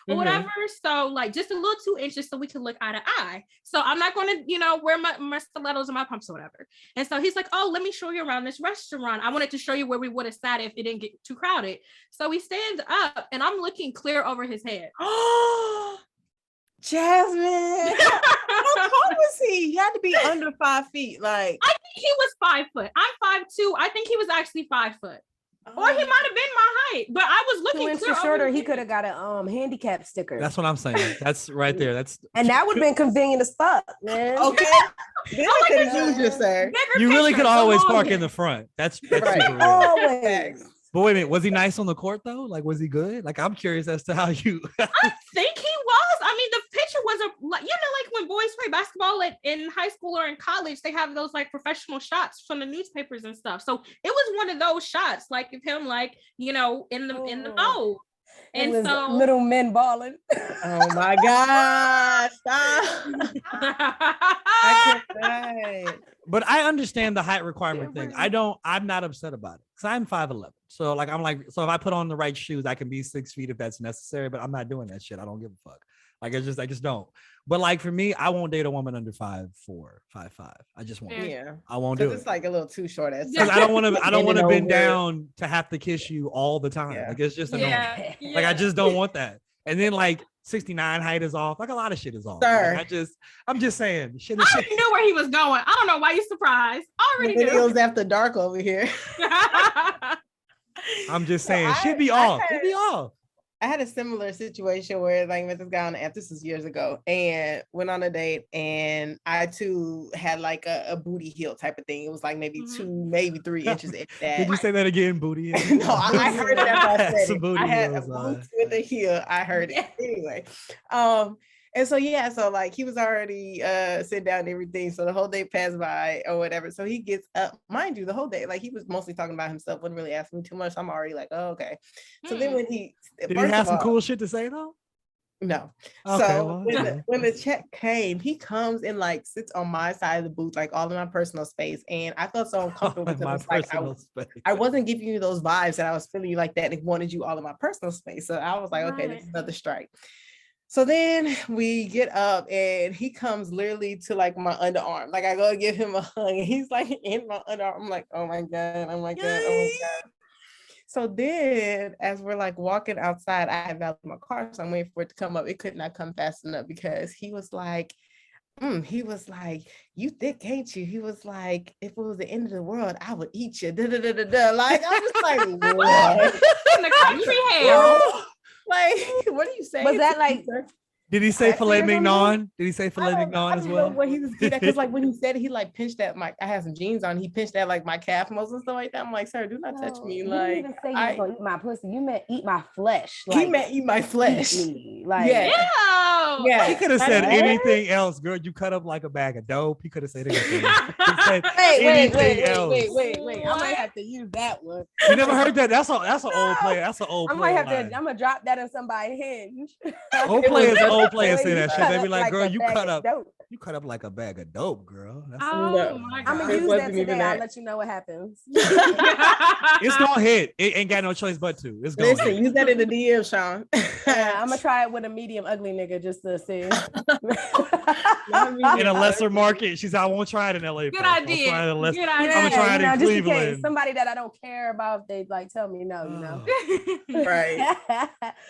or whatever. So like just a little 2 inches so we can look eye to eye. So I'm not gonna, wear my stilettos and my pumps or whatever. And so he's like, "Oh, let me show you around this restaurant. I wanted to show you where we would have sat if it didn't get too crowded." So he stands up and I'm looking clear over his head. Jazmine, how tall was he? He had to be under 5 feet. Like, I think he was 5 foot. I'm 5'2". I think he was actually 5 foot. Or he might have been my height, but I was looking 2 inches clear shorter. over He his could have got a handicap sticker. That's what I'm saying. That's right there. That's and that would have been convenient as fuck, man. okay. Then I could have used you, sir. you really picture, could always the long park hair. in the front. That's Right. super real. Always. But wait a minute, was he nice on the court though? Like, was he good? Like, I'm curious as to how you. I think he was. I mean, the picture was like when boys play basketball in high school or in college, they have those like professional shots from the newspapers and stuff. So it was one of those shots, like of him, like in the mode. And so little men balling. Oh my gosh. Stop. I cannot. But I understand the height requirement thing. I'm not upset about it because I'm 5'11". So like, so if I put on the right shoes, I can be 6 feet if that's necessary, but I'm not doing that shit. I don't give a fuck. Like, I just don't. But like for me, I won't date a woman under 5'4", 5'5". I just won't. Yeah. I won't do it. It's like a little too short. Because I don't want to bend over. down to have to kiss you all the time. Yeah. Like, it's just annoying. yeah. Like, I just don't want that. And then like 69 height is off. Like, a lot of shit is off. Sir. Like, I'm just saying. Shit I is already knew where he was going. I don't know why you're surprised. I already knew. Millennials after dark over here. I'm just saying. So Should be off. Should be off. I had a similar situation where like met this guy on the app. This was years ago, and went on a date, and I too had like a booty heel type of thing. It was like maybe 2, maybe 3 inches. If that. Did you say that again, booty? No, I heard it after I said Some it. booty I had a heels, boot with a heel. I heard it anyway. And so so like he was already sitting down and everything. So the whole day passed by or whatever. So he gets up, mind you, the whole day, like he was mostly talking about himself, wasn't really asking me too much. So I'm already like, oh, okay. So then when Did he have some cool shit to say though? No. Okay, So well, when the check came, he comes and like sits on my side of the booth, like all in my personal space. And I felt so uncomfortable because it's like I wasn't giving you those vibes that I was feeling you like that and wanted you all in my personal space. So I was like, okay, this is another strike. So then we get up and he comes literally to like my underarm. Like I go to give him a hug and he's like in my underarm. I'm like, oh my God, oh my God, oh my God. So then as we're like walking outside, I had valeted my car. So I'm waiting for it to come up. It could not come fast enough because he was like, you thick, ain't you? He was like, if it was the end of the world, I would eat you. Da, da, da, da, da. Like, I was like, what? In the country hell. Like, what are you saying? Was that like? Did he say filet mignon? Did he say filet mignon as well? What he was getting at, because like when he said it, he like pinched at I had some jeans on. He pinched at like my calf muscles and stuff like that. I'm like, sir, do not touch me. You Like, didn't even say you was gonna eat my pussy. You meant eat my flesh. Like, he meant eat my flesh. eat me. Like, Yeah. He could have said What? anything else, girl. You cut up like a bag of dope. He could have said anything. He said Wait. anything else. I might have to use that one. You never heard that? That's an old player. That's an old I player. might have line. to. I'm gonna drop that on somebody's hinge. Old players say that shit. cut They be up like, girl, a you bag cut of up. dope. You cut up like a bag of dope, girl. That's Oh my I'm God. gonna It use that wasn't even today. that. I'll let you know what happens. it's gonna hit. It ain't got no choice but to. It's gonna Listen, hit. use that in the DM, Sean. I'm gonna try it with a medium ugly nigga just to see. In a lesser market. She's I won't try it in LA. Good first. I'll idea. try it in less- Good I'm idea. gonna try it in just in case Cleveland. somebody that I don't care about, if they like tell me no, you know. Right.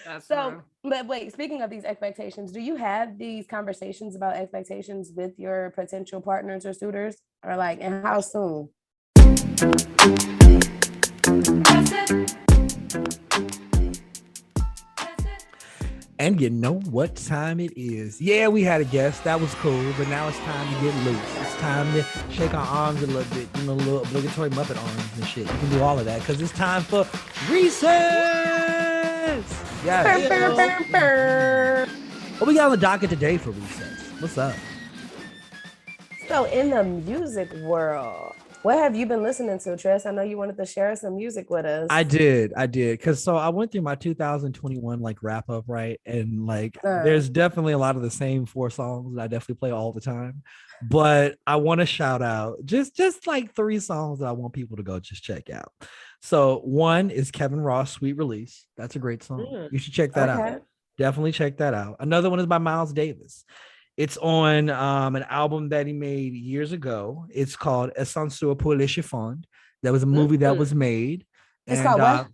That's So, fine. but wait, speaking of these expectations, do you have these conversations about expectations with your potential partners or suitors? Or like, and how soon? And you know what time it is. Yeah, we had a guest. That was cool. But now it's time to get loose. It's time to shake our arms a little bit. You know, little obligatory Muppet arms and shit. You can do all of that because it's time for recess. Yeah. What we got on the docket today for recess? What's up? So in the music world, what have you been listening to, Tress? I know you wanted to share some music with us. I did. Cause so I went through my 2021 like wrap up, right? And like there's definitely a lot of the same 4 songs that I definitely play all the time. But I want to shout out just like 3 songs that I want people to go just check out. So one is Kevin Ross' Sweet Release. That's a great song. You should check that out. Definitely check that out. Another one is by Miles Davis. It's on an album that he made years ago. It's called Ascenseur pour les chiffons. That was a movie that was made. It's called what?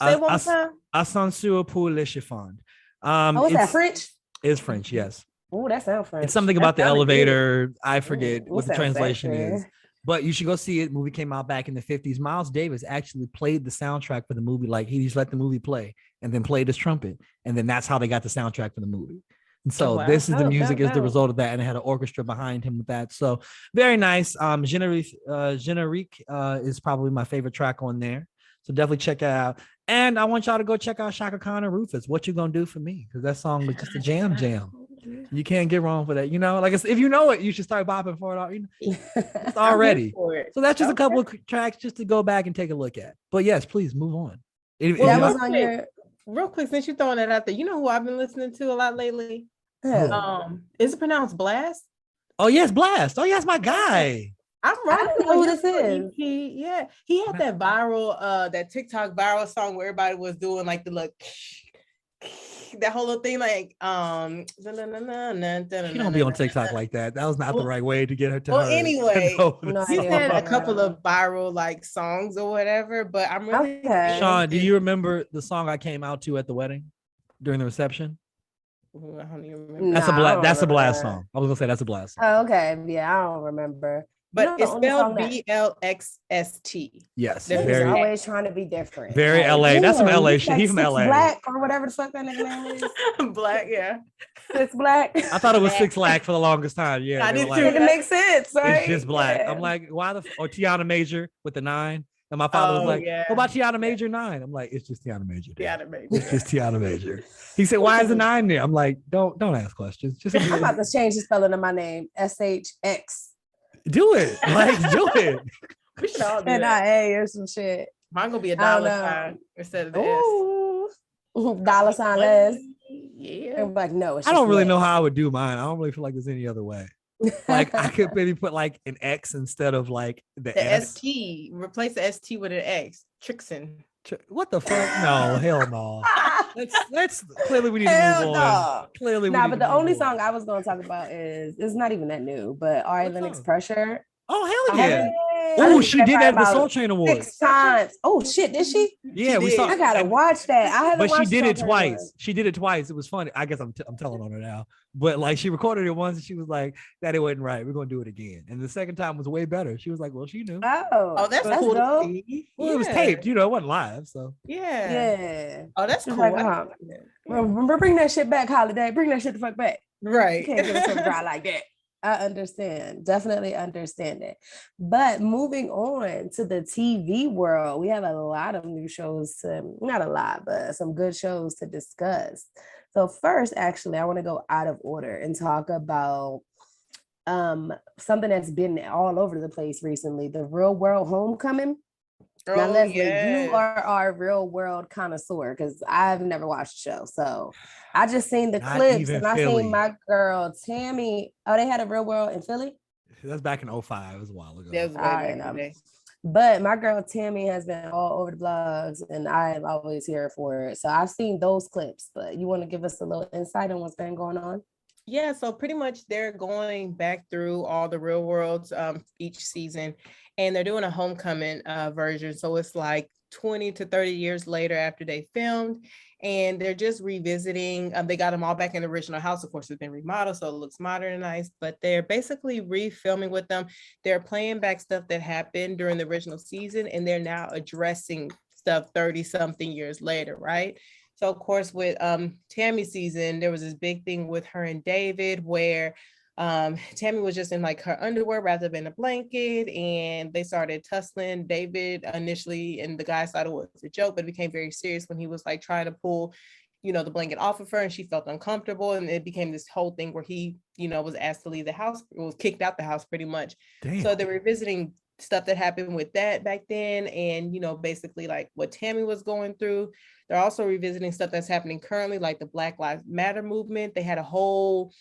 Say it one more time. Ascenseur pour les chiffons. Is that French? It's French, yes. Oh, that sounds French. It's something about the elevator. I forget what the translation is. But you should go see it. The movie came out back in the 50s. Miles Davis actually played the soundtrack for the movie. Like he just let the movie play and then played his trumpet. And then that's how they got the soundtrack for the movie. And so this is the music is the result of that. And it had an orchestra behind him with that. So very nice. Générique is probably my favorite track on there. So definitely check it out. And I want y'all to go check out Shaka Khan and Rufus. What You Gonna Do For Me? Because that song was just a jam. You can't get wrong for that. You know, like if you know it, you should start bopping for it. You know, it's already. So that's just a couple of tracks just to go back and take a look at. But yes, please move on. That was on your real quick, since you're throwing that out there. You know who I've been listening to a lot lately? Is it pronounced Blast? Oh yes, Blast. Oh yes, my guy. I'm right. I don't know who this is. He had that viral, that TikTok viral song where everybody was doing like the look, that whole little thing, like She don't be on TikTok like that. That was not the right way to get her to. Well, anyway, he had a know. couple of viral like songs or whatever. But I'm really Sean. Do you remember the song I came out to at the wedding during the reception? I don't even remember. That's a Blast song. I was gonna say that's a Blast song. Oh, okay. Yeah, I don't remember. But it's spelled BLXST. Yes. He's always trying to be different. Very LA. That's some LA shit. He's from LA. Black or whatever the fuck that nigga name is. Black, yeah. Six Black. I thought it was Six Lack for the longest time. Yeah. I didn't like, it makes sense, right? It's just Black. Yeah. I'm like, why or Tiana Major with the 9. And my father was like, what about Tiana Major 9? I'm like, it's just Tiana Major. Tiana Major. It's just Tiana Major. He said, why is the 9 there? I'm like, don't ask questions. Just I'm about to change the spelling of my name. SHX. Do it. Like, do it. We should all do NIA or some shit. Mine gonna be a dollar sign instead of the S. Dollar sign less. Yeah. I'm like, no. I don't really know how I would do mine. I don't really feel like there's any other way. Like I could maybe put like an X instead of like the S. ST. Replace the ST with an X. Trixon. What the fuck? No, hell no. Let's clearly we need to move on. Clearly, but the only song I was going to talk about is it's not even that new, but Ari Lennox Pressure. Oh hell yeah! Oh, she did that at the Soul Train Awards 6 times. Oh shit, did she? Yeah, we saw. I gotta watch that. I haven't. But she did it twice. She did it twice. It was funny. I guess I'm telling on her now. But like she recorded it once, and she was like, "That it wasn't right. We're gonna do it again." And the second time was way better. She was like, "Well, she knew." Oh, that's cool. Well, it was taped. You know, it wasn't live. So yeah. Oh, that's cool. Remember, bring that shit back, Holiday. Bring that shit the fuck back. Right. You can't give us a guy like that. I understand. Definitely understand it. But moving on to the TV world, we have a lot of new shows not a lot, but some good shows to discuss. So first, actually, I want to go out of order and talk about something that's been all over the place recently, the Real World Homecoming. Now, Leslie, you are our Real World connoisseur because I've never watched the show. So I just seen the clips and I seen my girl Tammy. Oh, they had a Real World in Philly? That's back in 05. It was a while ago. But my girl Tammy has been all over the blogs and I'm always here for it. So I've seen those clips, but you want to give us a little insight on what's been going on? Yeah, so pretty much they're going back through all the Real Worlds each season, and they're doing a homecoming version. So it's like 20 to 30 years later after they filmed, and they're just revisiting. They got them all back in the original house. Of course, it's been remodeled, so it looks modernized, but they're basically refilming with them. They're playing back stuff that happened during the original season, and they're now addressing stuff 30 something years later, right? So of course with Tammy's season, there was this big thing with her and David where Tammy was just in like her underwear rather than a blanket, and they started tussling. David initially, and the guys thought it was a joke, but it became very serious when he was like trying to pull, you know, the blanket off of her, and she felt uncomfortable, and it became this whole thing where he, you know, was asked to leave the house, was kicked out the house pretty much. Damn. So they were visiting stuff that happened with that back then, and you know, basically like what Tammy was going through. They're also revisiting stuff that's happening currently, like the Black Lives Matter movement. They had a whole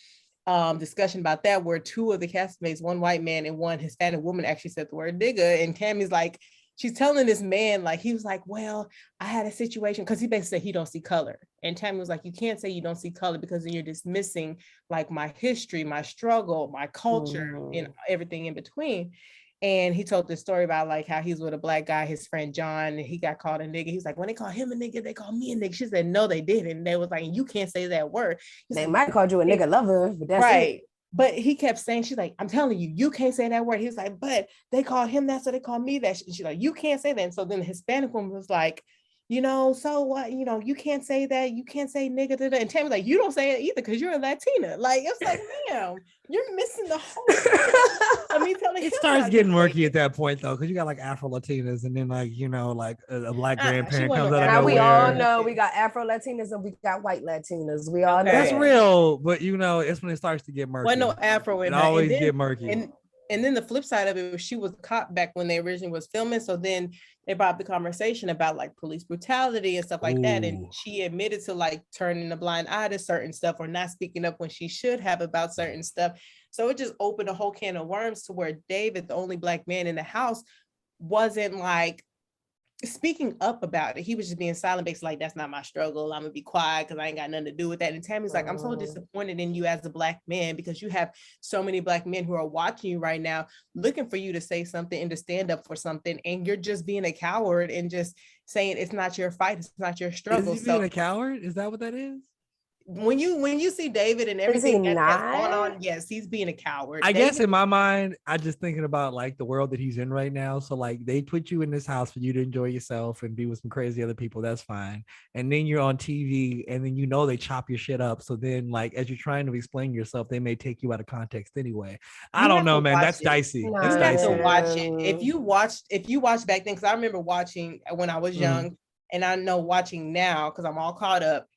discussion about that where two of the castmates, one white man and one Hispanic woman, actually said the word nigga, and Tammy's like, she's telling this man, like, he was like, well, I had a situation, because he basically said he don't see color, and Tammy was like, you can't say you don't see color, because then you're dismissing like my history, my struggle, my culture, and everything in between. And he told this story about like how he's with a black guy, his friend John, and he got called a nigga. He's like, when they call him a nigga, they call me a nigga. She said, no, they didn't. And they was like, you can't say that word. He's They like, might call you a nigga lover, but that's right. it. But he kept saying, she's like, I'm telling you, you can't say that word. He's like, but they call him that, so they call me that. She's like, you can't say that. And so then the Hispanic woman was like, you know, so what, you know, you can't say that, you can't say nigga to that. And Tammy's like, you don't say it either because you're a Latina. Like, it's like, damn, you're missing the whole I mean, it starts getting murky at that point though, because you got like Afro Latinas, and then like, you know, like a black grandparent comes out of now nowhere. we all know we got Afro Latinas and we got white Latinas. We all know That's that. real, but you know, it's when it starts to get murky. Well, no Afro in it her. always And then, get murky. And then the flip side of it was she was a cop back when they originally was filming. So then they brought up the conversation about like police brutality and stuff like that. And she admitted to like turning a blind eye to certain stuff or not speaking up when she should have about certain stuff. So it just opened a whole can of worms to where David, the only black man in the house, wasn't like speaking up about it. He was just being silent, basically like, that's not my struggle, I'm gonna be quiet because I ain't got nothing to do with that. And Tammy's like, I'm so disappointed in you as a black man, because you have so many black men who are watching you right now looking for you to say something and to stand up for something, and you're just being a coward and just saying it's not your fight, it's not your struggle. Is he being a coward? Is that what that is? When you see David and everything that's going on, yes, he's being a coward. I guess in my mind, I just thinking about like the world that he's in right now. So like they put you in this house for you to enjoy yourself and be with some crazy other people. That's fine. And then you're on TV, and then you know they chop your shit up. So then like as you're trying to explain yourself, they may take you out of context anyway. I don't know, man. That's dicey. That's dicey. You have to watch it. If you watched back then, because I remember watching when I was young, and I know watching now because I'm all caught up.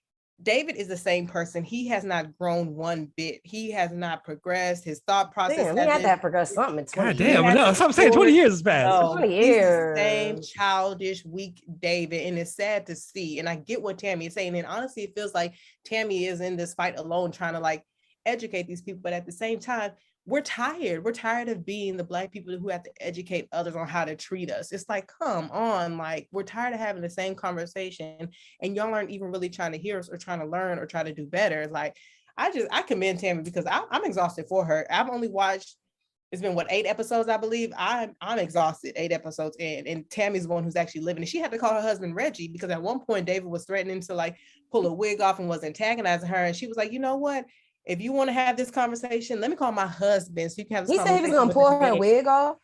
David is the same person. He has not grown one bit. He has not progressed. His thought process. Damn, he had that progress something in 20 God damn, no, I'm saying 20 years has passed. No, 20 years. He's the same childish, weak David, and it's sad to see. And I get what Tammy is saying. And honestly, it feels like Tammy is in this fight alone, trying to like educate these people. But at the same time, we're tired. We're tired of being the black people who have to educate others on how to treat us. It's like, come on, like we're tired of having the same conversation, and y'all aren't even really trying to hear us or trying to learn or try to do better. Like, I commend Tammy because I'm exhausted for her. I've only watched, it's been 8 episodes, I believe. I'm exhausted 8 episodes in, and Tammy's the one who's actually living. And she had to call her husband Reggie because at one point David was threatening to like pull a wig off and was antagonizing her, and she was like, you know what? If you want to have this conversation, let me call my husband so you can have this conversation. He said he was gonna pull her wig off.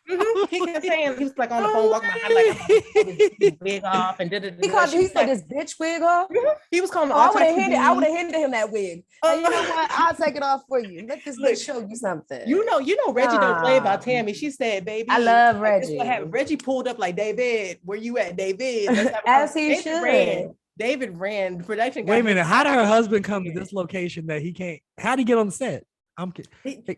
He kept saying, he was like on the phone walking behind like, I'm gonna pull this wig off and he said this bitch wig off. He was calling. I would have handed him that wig. And you know what? I'll take it off for you. Let this bitch show you something. You know, Reggie don't play about Tammy. She said, baby, I love Reggie. Reggie pulled up like, David, where you at, David? As he should. David ran the production. Wait a minute. How did her husband come to this location that he can't? How did he get on the set?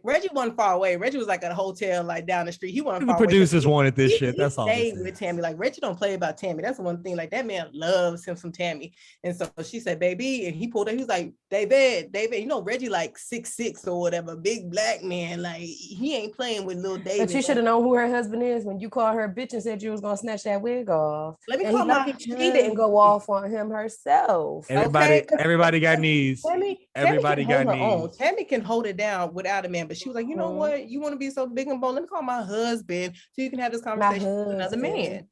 Reggie wasn't far away. Reggie was like at a hotel like down the street. He wasn't the far producers away. wanted this shit. That's all. Stayed with Tammy. Like Reggie don't play about Tammy. That's the one thing. Like that man loves him some Tammy. And so she said, baby, and he pulled up. He was like, David. You know, Reggie like 6'6" or whatever, big black man. Like he ain't playing with little David. But you should have known who her husband is when you called her a bitch and said you was gonna snatch that wig off. Let me call my. She didn't go off on him herself. Everybody got knees. Everybody got knees. Tammy can hold it down without a man. But she was like, you know what? You want to be so big and bold? Let me call my husband so you can have this conversation with another man.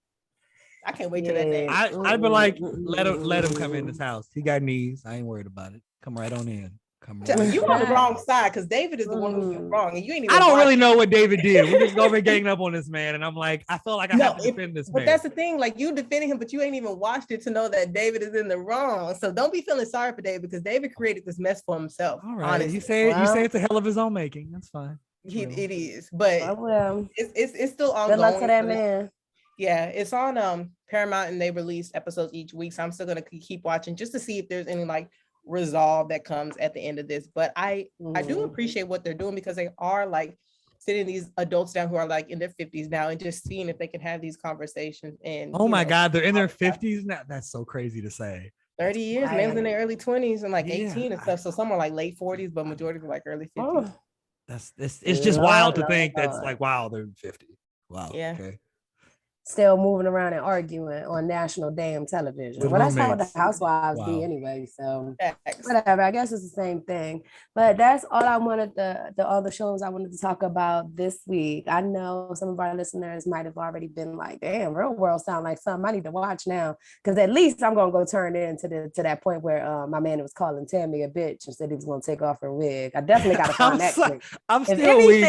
I can't wait till that day. I'd be like, let him come in this house. He got knees. I ain't worried about it. Come right on in. Come You on the wrong side because David is the one who's been wrong, and you ain't even. I don't really know what David did. We're just over ganging up on this man, and I'm like, I feel like I have to defend this man. But that's the thing, like you defending him, but you ain't even watched it to know that David is in the wrong. So don't be feeling sorry for David because David created this mess for himself. All right, honestly. you say it's a hell of his own making. That's fine. It is, but it's still ongoing. Good luck to that man. Yeah, it's on Paramount, and they release episodes each week. So I'm still gonna keep watching just to see if there's any like resolve that comes at the end of this. But I do appreciate what they're doing because they are like sitting these adults down who are like in their 50s now and just seeing if they can have these conversations. And oh my God, they're in their 50s now. That's so crazy to say. 30 years, man's in their early 20s and like 18 and stuff. So some are like late 40s, but majority are like early 50s. It's just wild to think that's like, wow, they're 50. Wow. Yeah. Okay. Still moving around and arguing on national damn television. Well, that's how the housewives be anyway. So whatever, I guess it's the same thing. But that's all I wanted, the other shows I wanted to talk about this week. I know some of our listeners might have already been like, damn, Real World sound like something I need to watch now. Because at least I'm gonna go turn it into to that point where my man was calling Tammy a bitch and said he was gonna take off her wig. I definitely gotta find that clip. I'm still weak.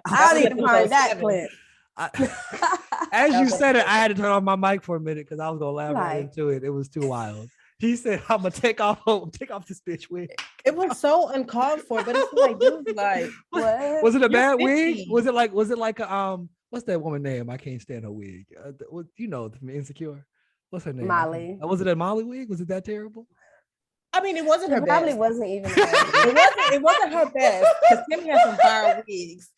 I need to find that clip. As you said it, I had to turn on my mic for a minute because I was gonna laugh right into it. It was too wild. He said, "I'm gonna take off this bitch wig." It was so uncalled for, but it's like, dude, like, what? Was it a bad wig? Was it like what's that woman name? I can't stand her wig. You know, from Insecure. What's her name? Molly. Was it a Molly wig? Was it that terrible? I mean, it wasn't her best. Probably wasn't even. It wasn't her best because Timmy had some fire wigs.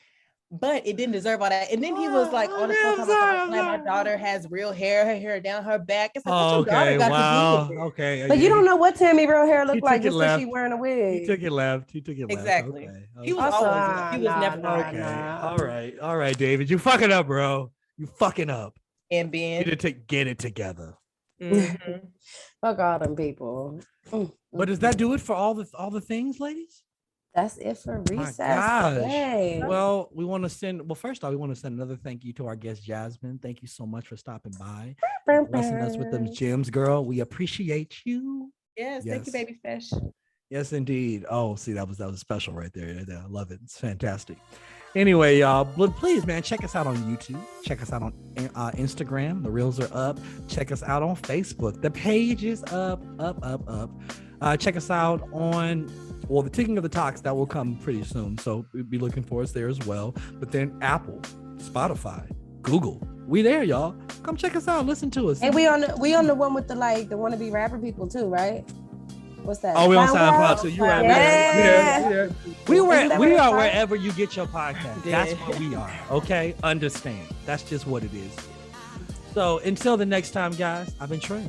But it didn't deserve all that. And then he was like, on the phone, my daughter has real hair, her hair down her back. It's like, your daughter got to do it. Okay. But you don't know what Tammy real hair looked like just because she wearing a wig. He took it left. Exactly. Okay. He was always, he was never okay. All right, David. You fucking up, bro. You fucking up. And Ben. You need to get it together. Mm-hmm. Fuck all them people. But does that do it for all the things, ladies? That's it for recess today. Well, first off, we want to send another thank you to our guest, Jazmine. Thank you so much for stopping by, blessing us with them gems, girl. We appreciate you. Yes. Thank you, baby fish. Yes, indeed. Oh, see, that was special right there. I love it. It's fantastic. Anyway, y'all, please, man, check us out on YouTube. Check us out on Instagram. The reels are up. Check us out on Facebook. The page is up. Check us out on the Ticking of the Talks that will come pretty soon. So we'll be looking for us there as well. But then Apple, Spotify, Google, we there, y'all. Come check us out. Listen to us. And we on the one with the wannabe rapper people too, right? What's that? Oh, we on SoundCloud too. You're right. Yeah. We are wherever you get your podcast. That's what we are. Okay, understand. That's just what it is. So until the next time, guys, I've been Trez.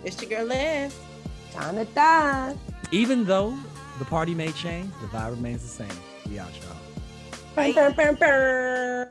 It's your girl Liz. Time to die. Even though the party may change, the vibe remains the same. We out, y'all. Bye.